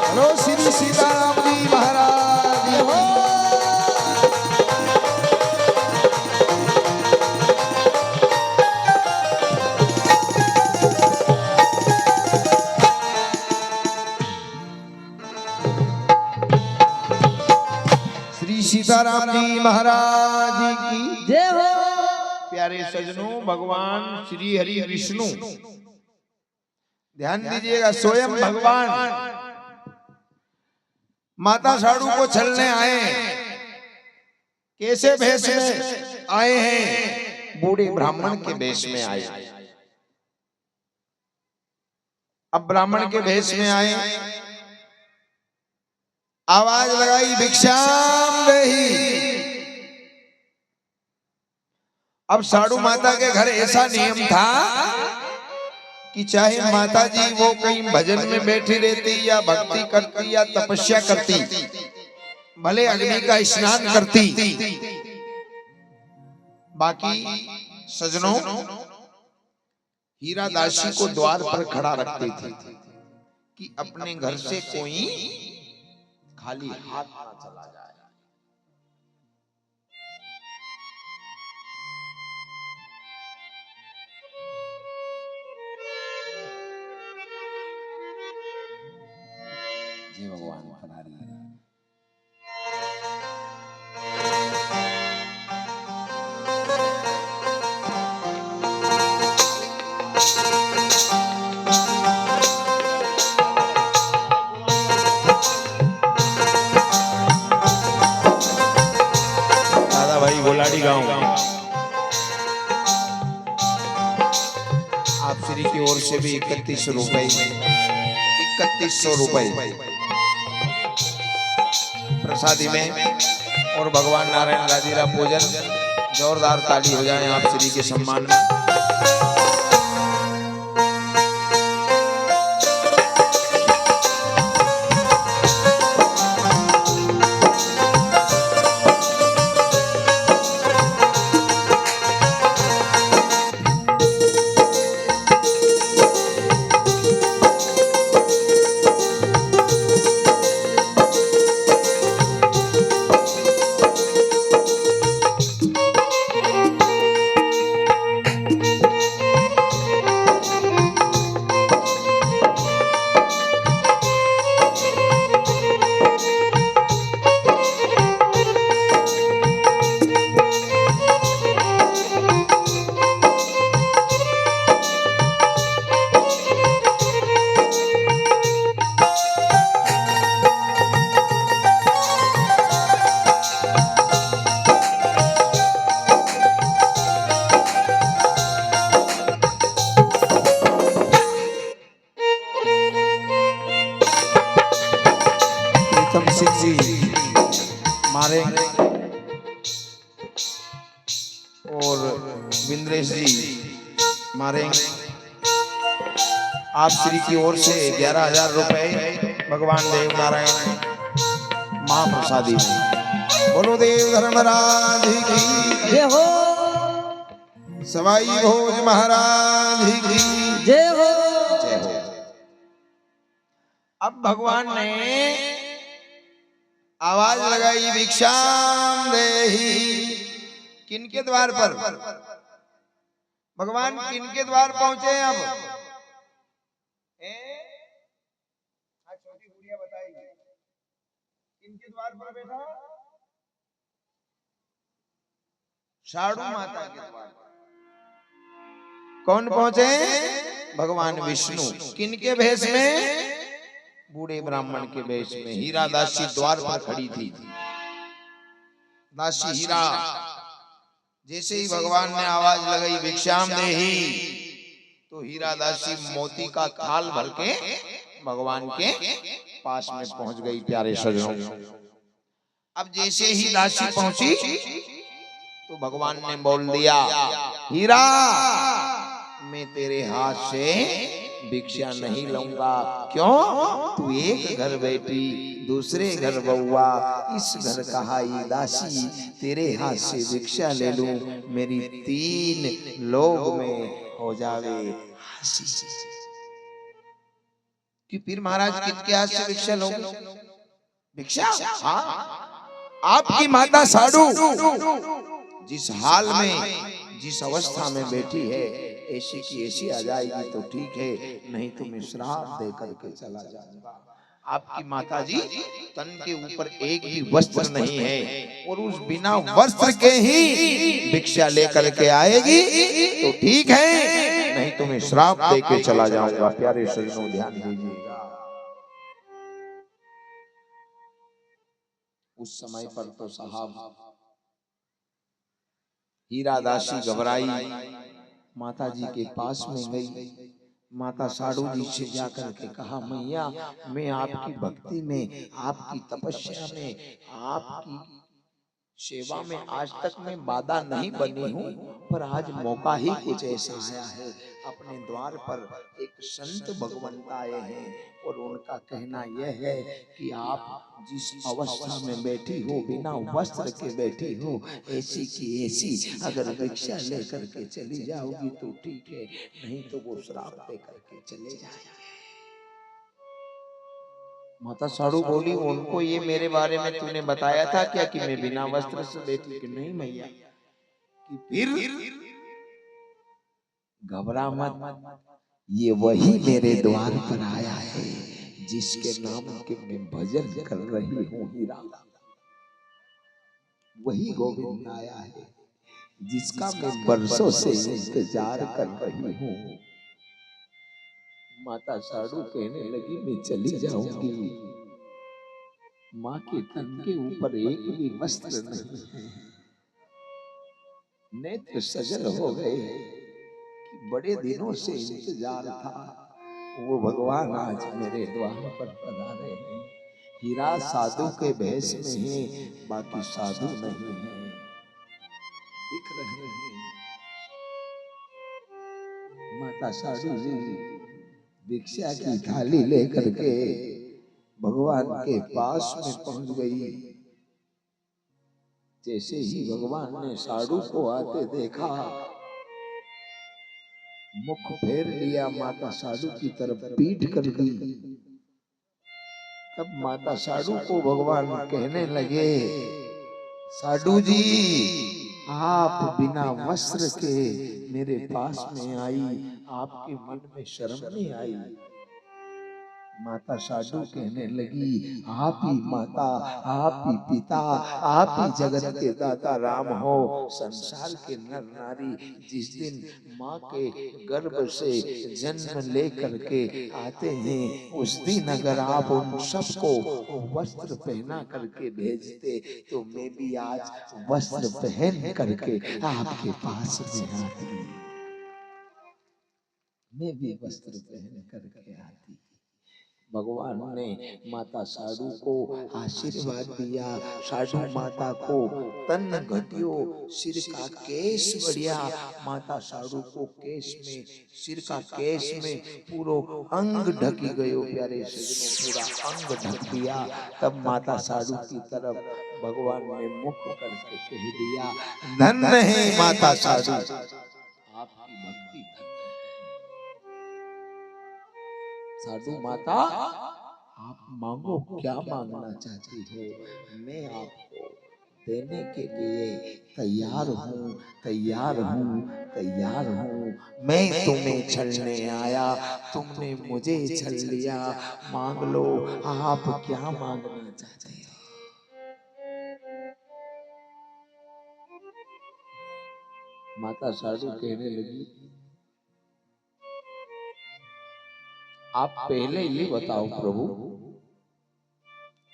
हेलो श्री सीताराम जी महाराज की। श्री सीताराम जी महाराज की जय हो। प्यारे सजनों, भगवान श्री हरि विष्णु, ध्यान दीजिएगा, स्वयं भगवान माता साड़ू को छलने आए। कैसे भेष में आए हैं? बूढ़े ब्राह्मण के भेष में आए। अब ब्राह्मण के भेष में आए, आवाज लगाई भिक्षाम देहि। अब साड़ू माता के घर ऐसा नियम था कि चाहे माता जी वो कहीं भजन में बैठी रहती या भक्ति करती या तपस्या करती, भले अग्नि का स्नान करती, बाकी सजनों हीरा दासी को द्वार पर खड़ा रखते थे कि अपने घर से कोई खाली हाथ ना चला जाए। जय भगवान फरारी है। दादा भाई गोलाडी गांव आप श्री की ओर से भी 3100 रुपए 3100 रुपए प्रसादी में और भगवान नारायण राजीरा पूजन जोरदार ताली हो जाए आप श्री के सम्मान में। सिंह जी मारेंगे और विंद्रेश जी मारेंगे। आप श्री की ओर से 11,000 रुपए भगवान देव नारायण महाप्रसादी। बोलो देव धर्मराज की जय हो, सवाई भोज महाराज की जय हो। जय हो। अब भगवान ने आवाज लगाई भिक्षाम देहि। किनके द्वार पर भगवान किनके द्वार पहुंचे? अब छोटी गुड़िया बताएगी किनके द्वार पर बेटा? साड़ू माता के द्वार। कौन पहुंचे? भगवान विष्णु। किनके भेष में? बूढ़े ब्राह्मण के वेश में। हीरा दासी द्वार पर खड़ी थी। दासी हीरा जैसे ही भगवान ने आवाज लगाई भिक्षाम देहि, तो हीरा दासी मोती का थाल भर के भगवान के पास में पहुंच गई। प्यारे सजनों, अब जैसे ही दासी पहुंची तो भगवान ने बोल दिया, हीरा मैं तेरे हाथ से भिक्षा नहीं लूंगा। क्यों? तू एक घर बेटी दूसरे घर बउआ, इस घर कहाई दासी, तेरे हाथ से भिक्षा ले लूं, मेरी 3 लोग में हो जावे हंसी। कि फिर महाराज किनके हाथ से भिक्षा लोगे? भिक्षा? हाँ, आपकी माता साड़ू जिस हाल में जिस अवस्था में बैठी है, ऐसी की ऐसी आ जाएगी तो ठीक है, नहीं तो मैं श्राप दे करके चला जाऊंगा। आपकी माता जी तन के ऊपर एक भी वस्त्र नहीं है और उस बिना वस्त्र के ही भिक्षा लेकर के आएगी तो ठीक है, नहीं तो मैं श्राप दे के चला जाऊंगा। प्यारे सजनों ध्यान दीजिएगा। उस समय पर तो साहब हीरा दासी घबराई, माता जी के पास में गई। माता साड़ू जी से जाकर के कहा, मैया मैं आपकी भक्ति में, आपकी तपस्या में, आपकी सेवा में आज तक मैं बाधा नहीं बनी हूँ, पर आज मौका ही कुछ ऐसा आया है। अपने द्वार पर एक संत भगवंत आए हैं और उनका कहना यह है कि आप जिस अवस्था में बैठी हो, बिना वस्त्र के बैठी हो, ऐसी की ऐसी अगर भिक्षा लेकर के चली जाओगी तो ठीक है, नहीं तो वो श्राप दे करके चले जाएंगे। माता साड़ू बोली, उनको ये मेरे बारे में तूने बताया था क्या कि मैं बिना वस्त्र से बैठी? कि नहीं मैया। कि फिर घबरा मत, ये वही मेरे द्वार पर आया है जिसके नाम के मैं भजन कर रही हूँ हीरा। वही गोविंद आया है जिसका मैं बरसों से इंतजार कर रही हूँ। माता साड़ू कहने लगी, मैं चली जाऊंगी, माँ के तन के ऊपर एक भी वस्त्र नहीं है, नेत्र सजल हो गए कि बड़े दिनों से इंतजार था, वो भगवान आज मेरे द्वार पर पधारे हैं। हीरा साधु के भेष में है, बाकी साधु नहीं है, दिख रहे हैं। माता साधु जी भिक्षा की थाली लेकर के भगवान के पास में पहुंच गई। जैसे ही भगवान ने साधु को आते देखा, मुख फेर लिया, माता साधु की तरफ पीठ कर दी। तब माता साधु को भगवान कहने लगे, साधु जी आप बिना वस्त्र के मेरे पास में आई, आपके मन में शर्म नहीं आई? माता साधु कहने लगी, आप ही माता, आप ही पिता, आप ही जगत के दाता राम हो। संसार के नर नारी जिस दिन माँ के गर्भ से जन्म लेकर के आते हैं, उस दिन अगर आप उन सबको वस्त्र पहना करके भेजते तो मैं भी आज वस्त्र पहन करके आपके पास में आती, मैं भी वस्त्र पहन करके आती। भगवान ने माता साधु को आशीर्वाद दिया। साधु माता को तन घटियो, सिर का केश बढ़िया। माता साधु को केश में, सिर का केश में पूरो अंग ढकी गयो। प्यारे सजनों, पूरा अंग ढक दिया। तब माता साधु की तरफ भगवान ने मुख करके कह दिया, धन्य है माता साधु, आपकी भक्ति। साधु माता आप मांगो, क्या मांगना चाहती हो, मैं आपको देने के लिए तैयार हूँ, तैयार हूँ, तैयार हूँ। मैं तुम्हें छलने आया, तुमने मुझे छल लिया, मांग लो, आप क्या मांगना चाहते हो? माता साधु कहने लगी, आप पहले ये बताओ प्रभु,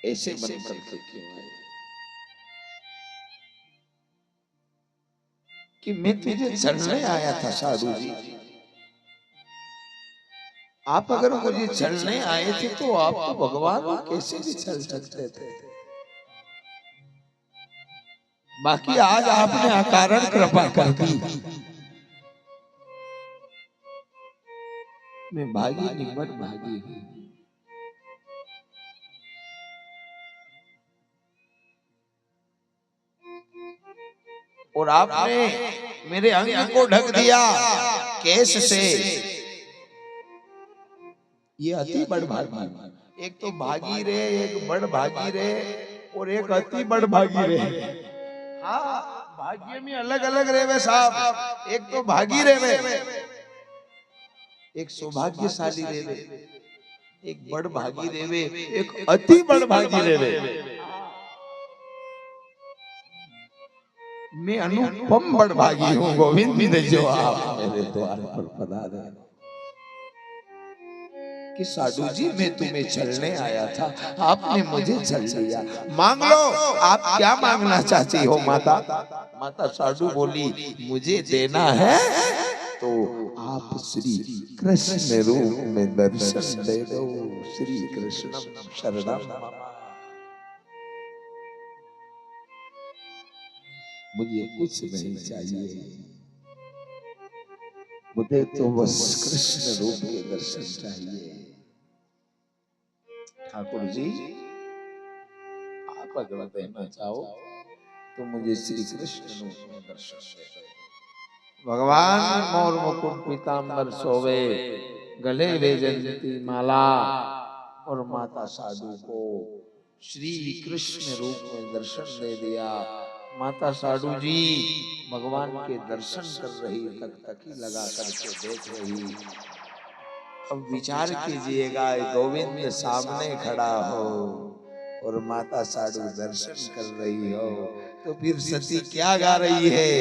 ऐसे बन करके क्यों आए कि मैं तुझे छलने आया था? साधु जी, आप अगर मुझे छलने आए थे तो आप तो भगवान को कैसे भी छल सकते थे। बाकी आज आपने अकारण कृपा कर दी, मैं भागी निमट भागी हूँ। और आपने मेरे अंग को ढक दिया केश से, ये अति बड़ भागी। एक तो भागी रे, एक बड़ भागी रे, और एक अति बड़ भागी रे। हाँ, भाग्य में अलग अलग रेवे साहब। एक तो भागी रेवे, एक सौभाग्यशाली रेवे, एक बड़ भागी रेवे, एक अति बड़ भागी रेवे। मैं अनुपम बड़ भागी हूँ गोविंद, जो आप मेरे द्वार पर पधारे। कि साधु जी मैं तुम्हें छलने आया था, आपने मुझे छल लिया, मांग लो, आप क्या मांगना चाहती हो माता? माता साधु बोली, मुझे देना है तो आप श्री कृष्ण रूप में दर्शन दे दो। श्री कृष्ण शरणम। मुझे कुछ नहीं चाहिए, मुझे तो बस कृष्ण रूप के दर्शन चाहिए। ठाकुर जी, आप अगर देना चाहो तो मुझे श्री कृष्ण रूप में दर्शन दे। भगवान मोर मुकुट पीतांबर सोवे, गले वैजयंती माला, और माता साधु को श्री कृष्ण रूप में दर्शन दे दिया। माता साधु जी भगवान के दर्शन कर रही, तकतकी लगा करके देख रही। अब विचार कीजिएगा, गोविंद सामने खड़ा हो और माता साधु दर्शन कर रही हो, तो फिर सती क्या गा रही है?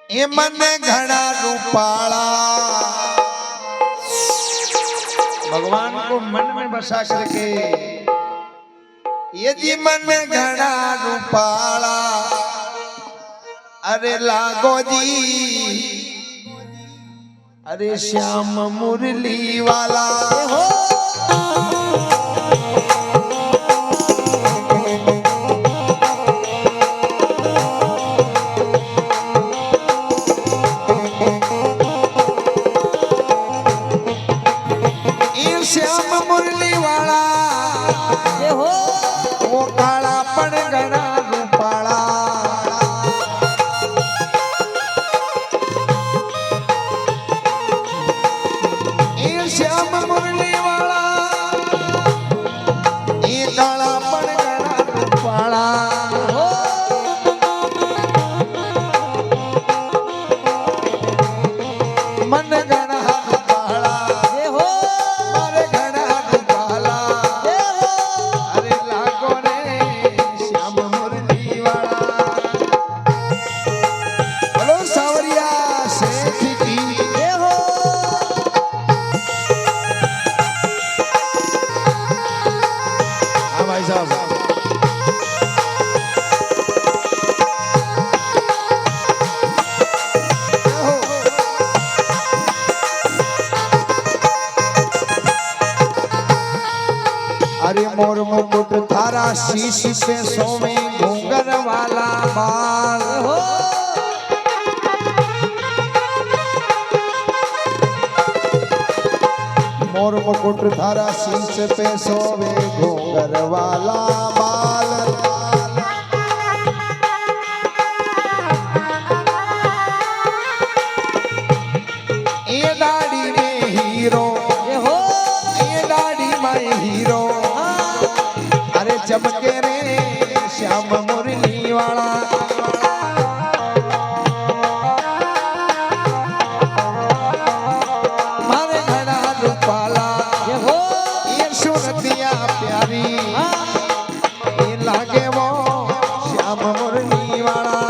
ए मन घड़ा रूपाला, भगवान को मन में बसा करके, यदि मन घड़ा रूपाला, अरे लागो जी, अरे श्याम मुरली वाला हो। अरे मोर मुकुट थारा शीश पे सोवे घूंगर वाला बाल हो। मोर मुकुट थारा शीश पे सोवे घूंगर वाला बाल। ये दाढ़ी में हीरो, ये दाढ़ी में हीरो, अरे चमके रे श्याम मुरली वाला। मारे घड़ा रूपाला, ये सुरतिया प्यारी, ये लागे वो श्याम मुरली वाला।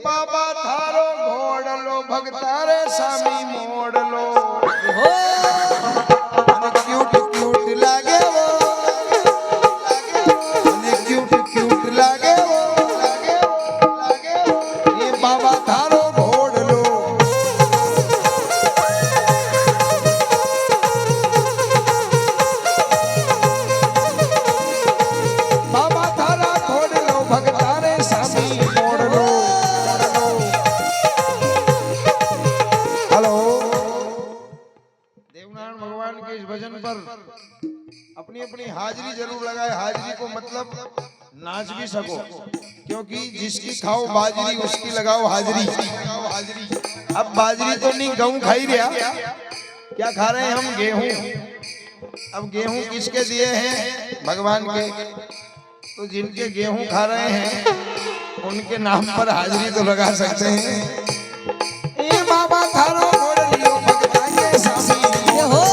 बाबा थारो घोड़ लो, भगतारे सामी मोड़ लो, क्यूट क्यूट लागे वो, क्यूट क्यूट लागे वो, ये बाबा थारो घोड़ लो। बाबा थारा घोड़ लो, भगतारे सामी मोड़ लो। देवनारायण भगवान के इस भजन पर अपनी अपनी हाजिरी जरूर लगाए। हाजिरी को मतलब नाच भी सको, क्योंकि जिसकी खाओ बाजरी उसकी लगाओ हाजिरी। अब बाजरी तो नहीं, गेहूं खा ही रहा। क्या खा रहे हैं हम? गेहूं। अब गेहूं किसके दिए हैं? भगवान के। तो जिनके गेहूं खा रहे हैं उनके नाम पर हाजिरी तो लगा सकते हैं। ये बाबा थारो घोड़ लियो, भगतान के सामी हो।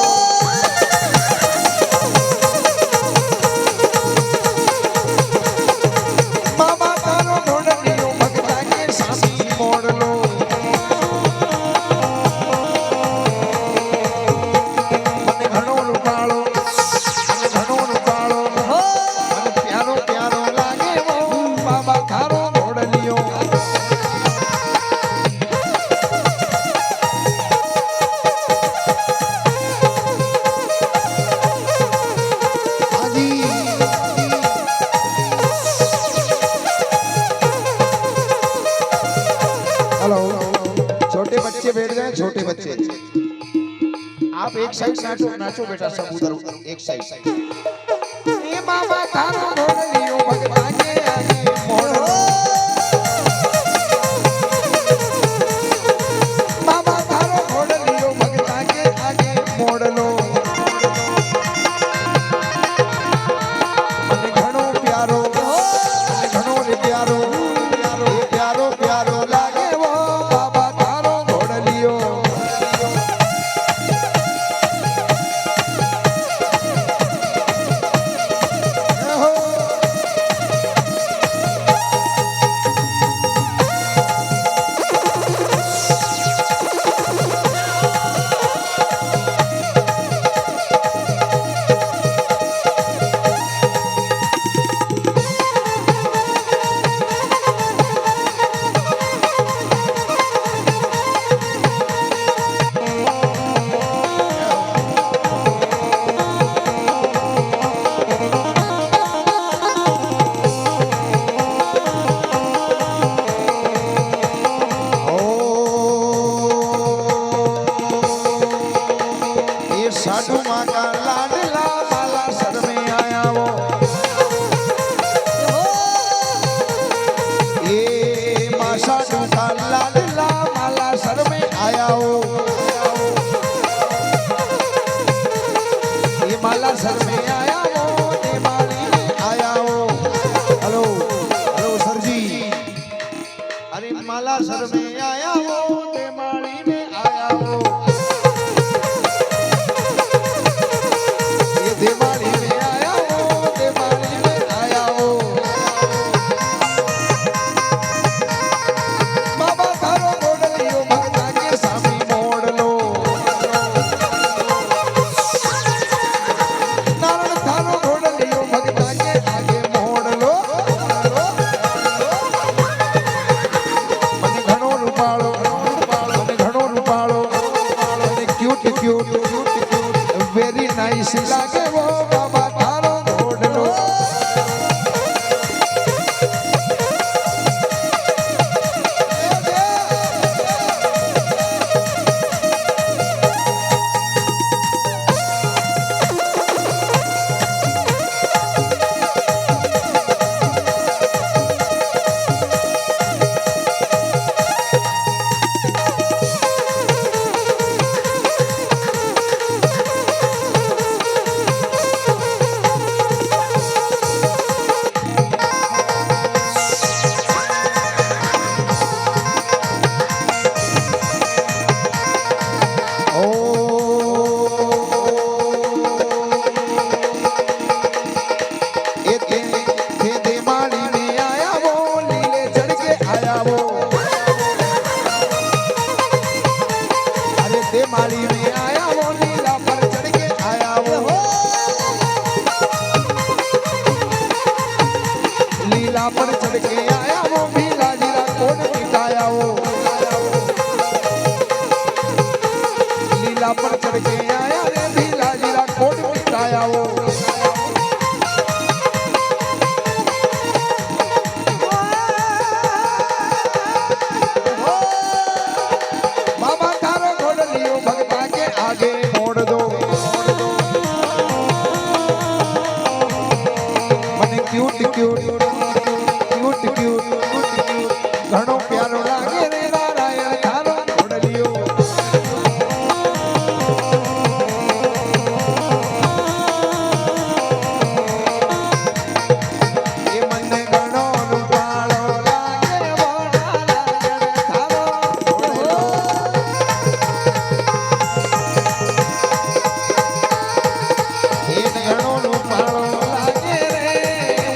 साइड नाचो नाचो बेटा सब उधर एक साइड ए बाबा थारो घोड़लियो भगता के आगे मोड़ो बाबा थारो घोड़लियो भगता के आगे मोड़ लो मन घणो प्यारो मन घणो रे प्यारो ये प्यारो प्यारो लागे वो बाबा थारो घोड़लियो साधु माँ का लाडला माला सर में आया वो ये माँ साधु का लाडला माला सर में आया वो ये माला सर में आया वो देवाली में आया वो हेलो हेलो सर जी अरे माला सर में आया वो देवाली में आया वो देवाली में आया हो देवाली में आया हो बाबा थारो घोड़लियो भगता के सामी मोड़ लो नारायण थारो घोड़लियो भगता के आगे मोड़ लो मन घणो रूपालो मन घणो रूपालो मन क्यूट क्यूट वेरी नाइस लागे वो बाबा थारो घोड़लो माली में आया वो लीला पर चढ़ के आया वो लीला पर चढ़ के आया वो भीला जीरा कोड मिटाया वो लीला पर चढ़ के आया रे भीला जीरा कोड मिटाया वो बाबा थारो घोड़लियो भगता के आगे मोड़ दो मन क्यूट क्यूट क्यूट क्यूट घणो प्यारो लागे रे नारायण थारो घोड़लियो ये मन घणो रूपालो लागे वो नारायण थारो घोड़लियो घणो रूपालो लागे रे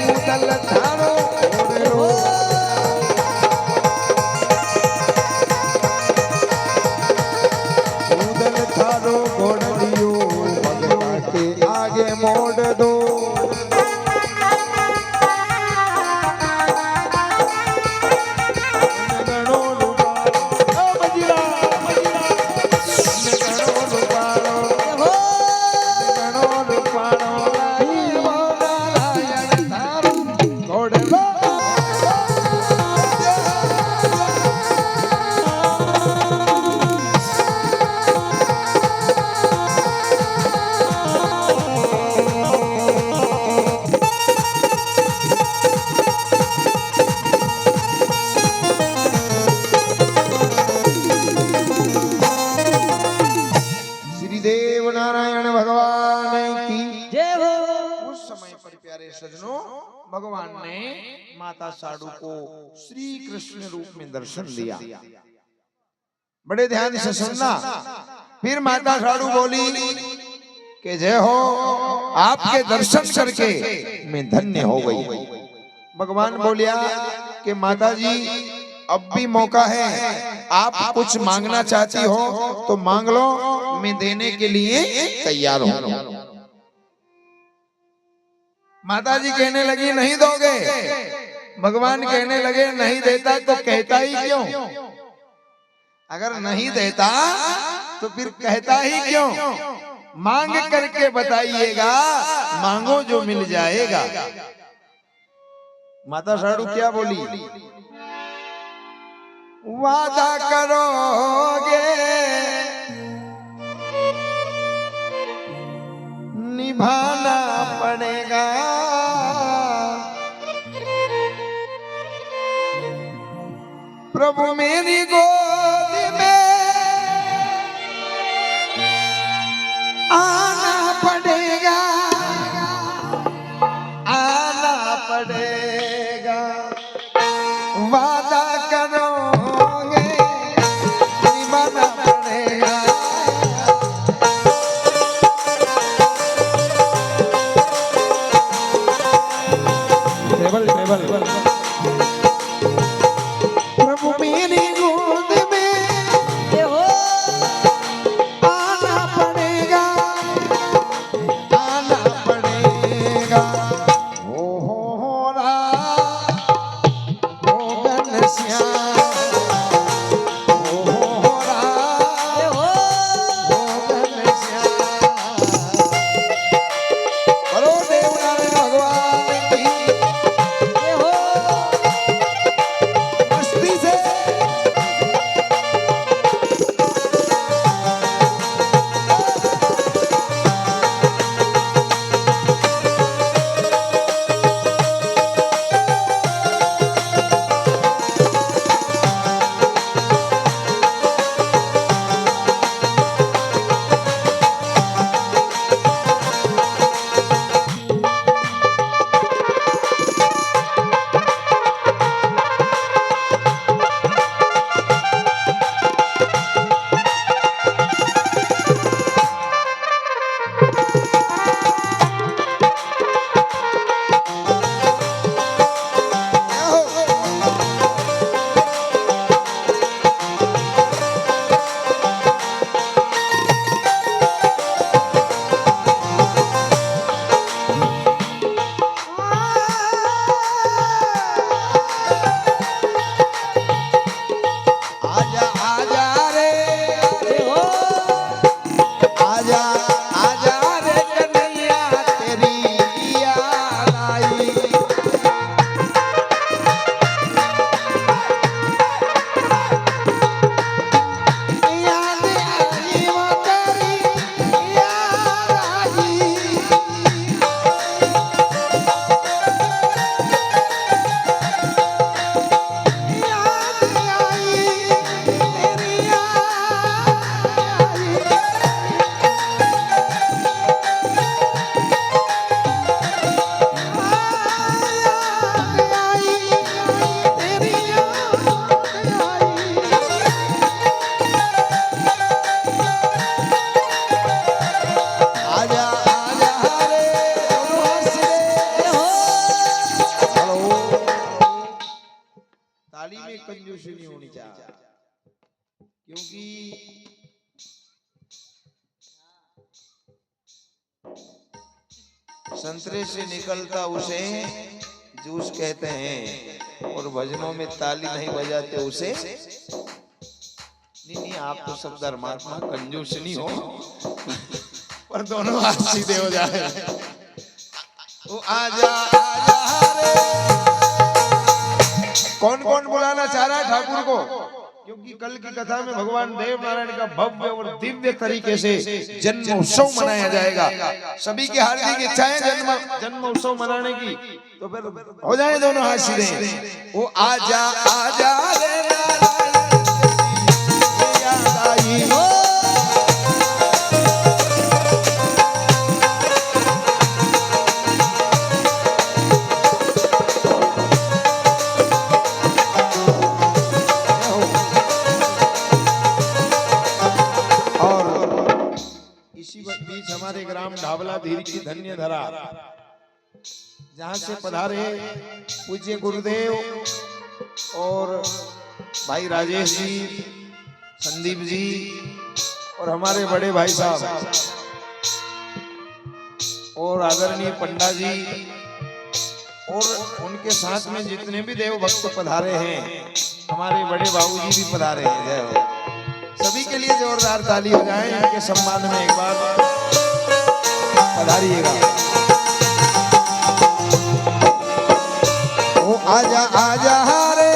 मुदल थारो घोड़लो मुदल थारो घोड़लियो भगता के आगे मोड़ दो घणो रूपालो ओ बजीरा घणो रूपालो घणो रूपालो लागे वो नारायण थारो घोड़लो सज्जनों, भगवान ने माता साडू को श्री कृष्ण रूप में दर्शन दिया। बड़े ध्यान से सुनना। फिर माता साडू बोली कि जय हो, आपके दर्शन करके मैं धन्य हो गई। भगवान बोलिया कि माता जी अब भी मौका है, आप कुछ मांगना चाहती हो तो मांग लो, मैं देने के लिए तैयार हूं। माता जी कहने लगी नहीं दोगे। भगवान कहने लगे नहीं देता तो कहता ही क्यों? अगर नहीं देता तो फिर कहता ही क्यों? मांग करके बताइएगा, मांगो जो मिल जाएगा। माता साडू क्या बोली? वादा करोगे निभाना पड़ेगा, प्रभु मेरी गोद में आना पड़ेगा, आना पड़ेगा। वादा करोगे निभाना पड़ेगा। प्रभु मेरी गोद में आना पड़ेगा, आना पड़ेगा। हो रा हो घनश्याम, हो रा हो घनश्याम। बोलो देवनारायण भगवान की। मस्ती से आजा आजा रे, आजा आजा रे कन्हैया तेरी याद आई। याद आई वो तेरी याद आई। याद आई तेरी आजा आजा रे हंस रे हो। हेलो, ताली में कंजूसी नहीं होनी चाहिए, क्योंकि संतरे से निकलता उसे जूस कहते हैं, और भजनों में ताली नहीं बजाते उसे नहीं। आप तो सब धर्मात्मा, कंजूस नहीं हो, पर दोनों हाथ सीधे हो जाए। वो आजा आजा रे। कौन कौन बुलाना चाह रहा है ठाकुर को? क्योंकि कल की कथा में भगवान देव नारायण का भव्य और दिव्य तरीके से जन्म उत्सव मनाया जाएगा। सभी की हार्दिक इच्छाएं जन्म उत्सव मनाने की, तो फिर हो जाए दोनों हाथ सीधे। वो आजा आजा रे नारायण याद आई हो। धीर की धन्य धरा, जहां से पधारे पूज्य गुरुदेव और भाई राजेश जी, संदीप जी और हमारे बड़े भाई साहब और आदरणीय पंडा जी और उनके साथ में जितने भी देव भक्त पधारे हैं, हमारे बड़े बाबूजी भी पधारे हैं। जय हो। सभी के लिए जोरदार ताली हो जाए, इनके सम्मान में एक बार पधारिएगा। ओ आजा आजा रे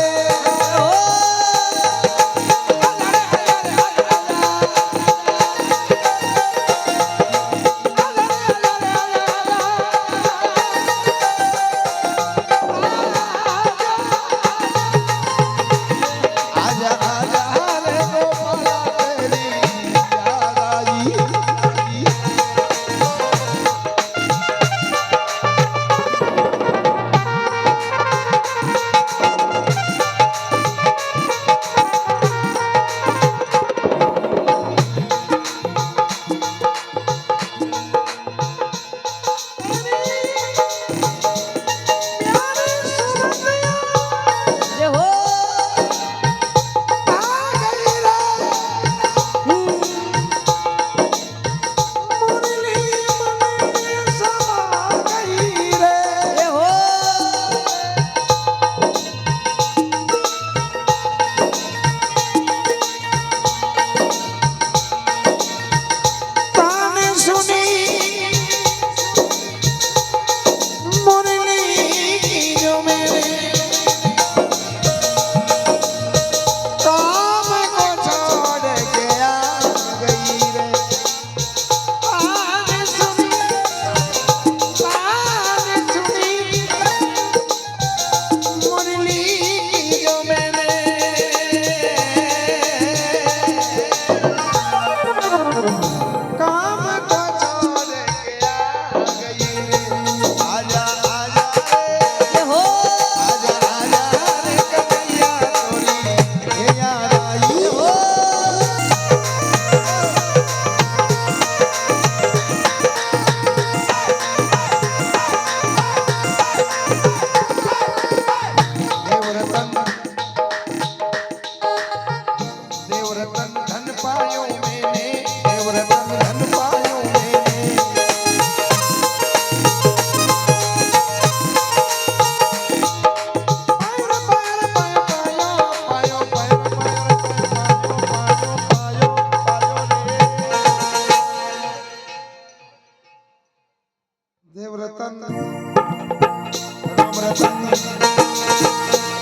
देवरतन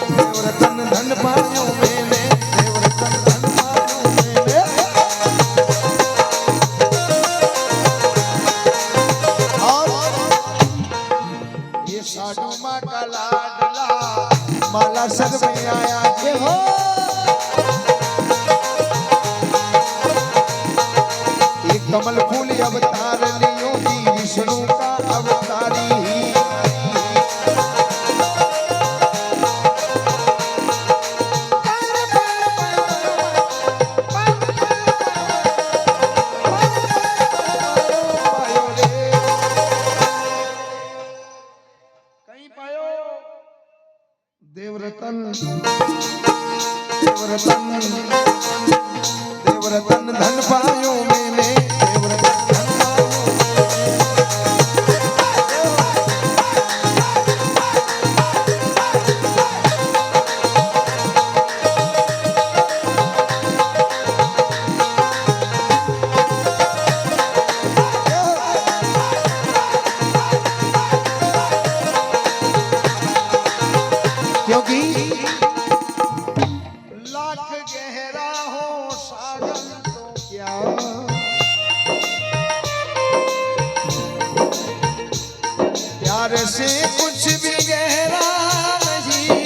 देवरतन धन पायो मैंने, देवरतन धन पायो मैंने। और ये साधु माँ का लाडला माला सर में आया के हो, एक कमल फूल अवतार लियो की विष्णु का अवतारी। कहीं पायो देवरतन देवरतन देवरतन धन पायो मैंने, देवरतन धन पायो। क्योंकि लाख गहरा हो सागर तो क्या, प्यार से कुछ भी गहरा नहीं।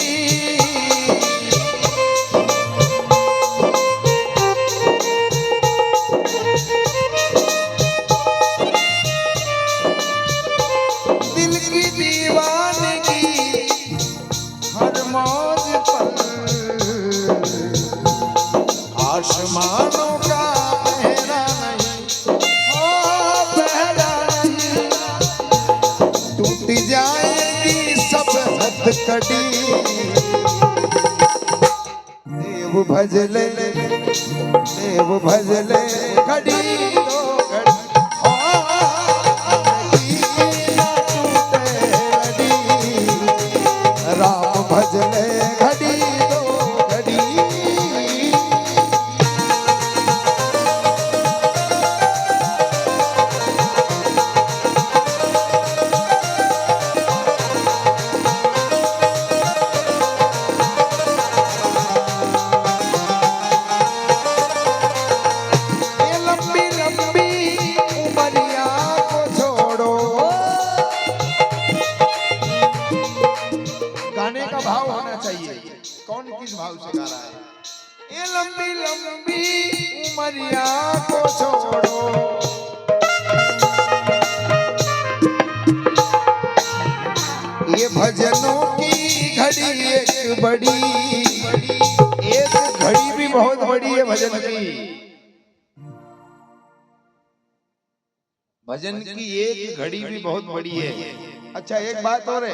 दिल की दीवानगी हर मौज पर आसमानों का पहरा नहीं, ओ पहरा नहीं। कड़ी देव भजले घड़ी दो घड़ी राम भजले घड़ी दो घड़ी ये लंबी लंबी उमरिया को छोड़ो। गाने का भाव होना चाहिए, कौन किस भाव से गा रहा है। ये लंबी लंबी उमरिया को छोड़ो, ये भजनों की घड़ी एक बड़ी, एक घड़ी भी बहुत बड़ी है भजन की। भजन की एक घड़ी भी बहुत बड़ी है। अच्छा एक बात और है,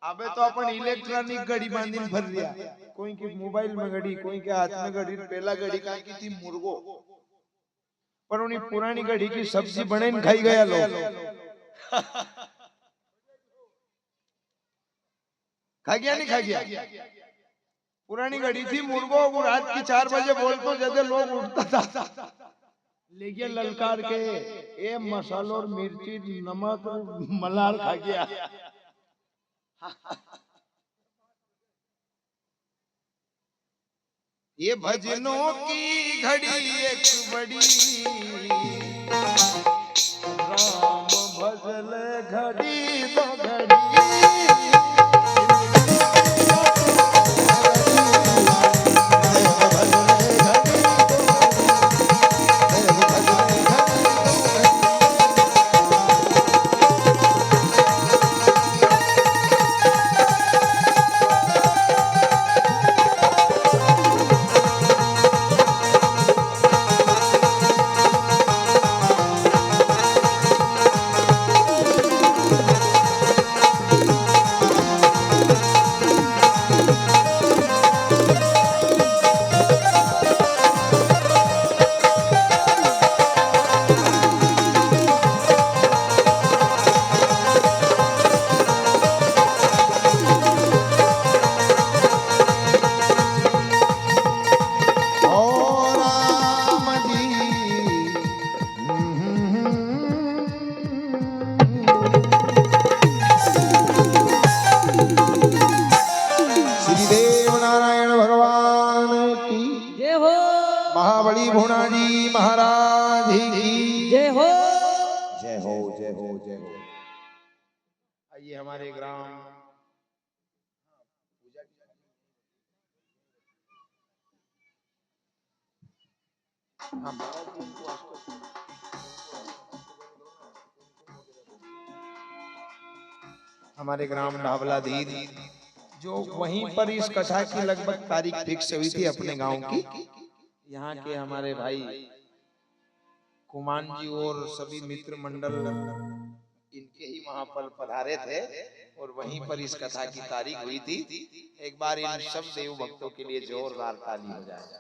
अबे तो अपन इलेक्ट्रॉनिक घड़ी बांधीन भर दिया, कोई के मोबाइल में घड़ी, कोई के हाथ में घड़ी। पहला घड़ी का की थी मुर्गो, पर उन्हीं पुरानी घड़ी की सब्जी बने खाई गया लोग। खा गया नहीं खा गया। पुरानी घड़ी थी मुर्गो, वो रात की 4 बजे बोलतो जैसे लोग उठता था, ले गया ललकार के ए मसालो और मिर्ची नमक मलार खा गया। ये भजनों की घड़ी एक बड़ी, राम भजले घड़ी तो घड़ी। महाबली भुनाजी महाराज की जय हो। जय हो जय हो जय हो। आइए हमारे ग्राम हमारे ग्राम ढाबलाधीर, जो वहीं पर इस कथा की लगभग तारीख फिक्स हुई थी अपने गांव की। यहाँ के हमारे भाई कुमान जी और सभी मित्र मंडल इनके ही वहां पर पधारे थे और वहीं पर इस कथा की तारीख हुई थी। एक बार इन सब देव भक्तों के लिए जोरदार ताली हो जाए।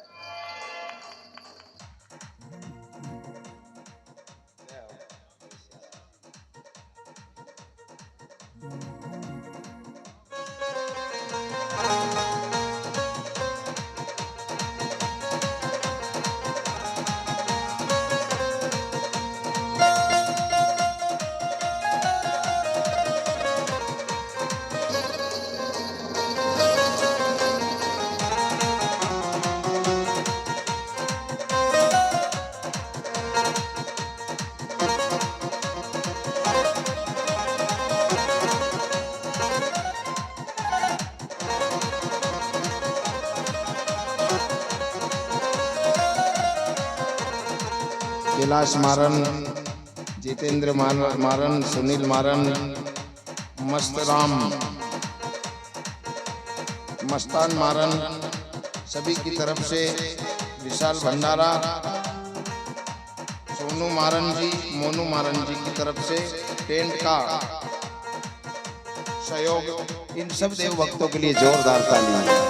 कैलाश मारन, जितेंद्र मारन, सुनील मारन, मस्तराम, मस्तान मारन, सभी की तरफ से विशाल भंडारा, सोनू मारन जी, मोनू मारन जी की तरफ से टेंट का सहयोग, इन सब देव भक्तों के लिए जोरदार ताली।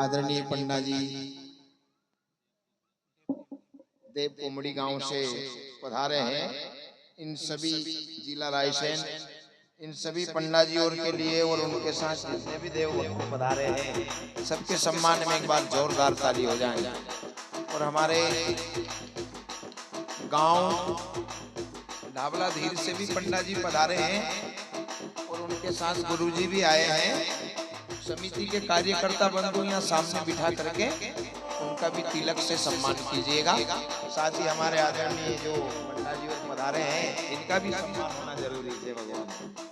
आदरणीय पंडा जी देव कोमड़ी गांव से पधारे हैं। इन सभी जिला रायसेन, इन सभी पंडा जी और के लिए और उनके साथ जितने भी देव भक्त पधारे हैं, सबके सम्मान में एक बार जोरदार ताली हो जाए। और हमारे गांव ढाबला धीर से भी पंडा जी पधारे हैं और उनके साथ गुरुजी भी आए हैं। समिति के कार्यकर्ता बंधु यहाँ सामने बिठा करके उनका भी तिलक से सम्मान कीजिएगा। साथ ही हमारे आदरणीय जो पंडा जी पधारे हैं, इनका भी सम्मान होना जरूरी है भगवान।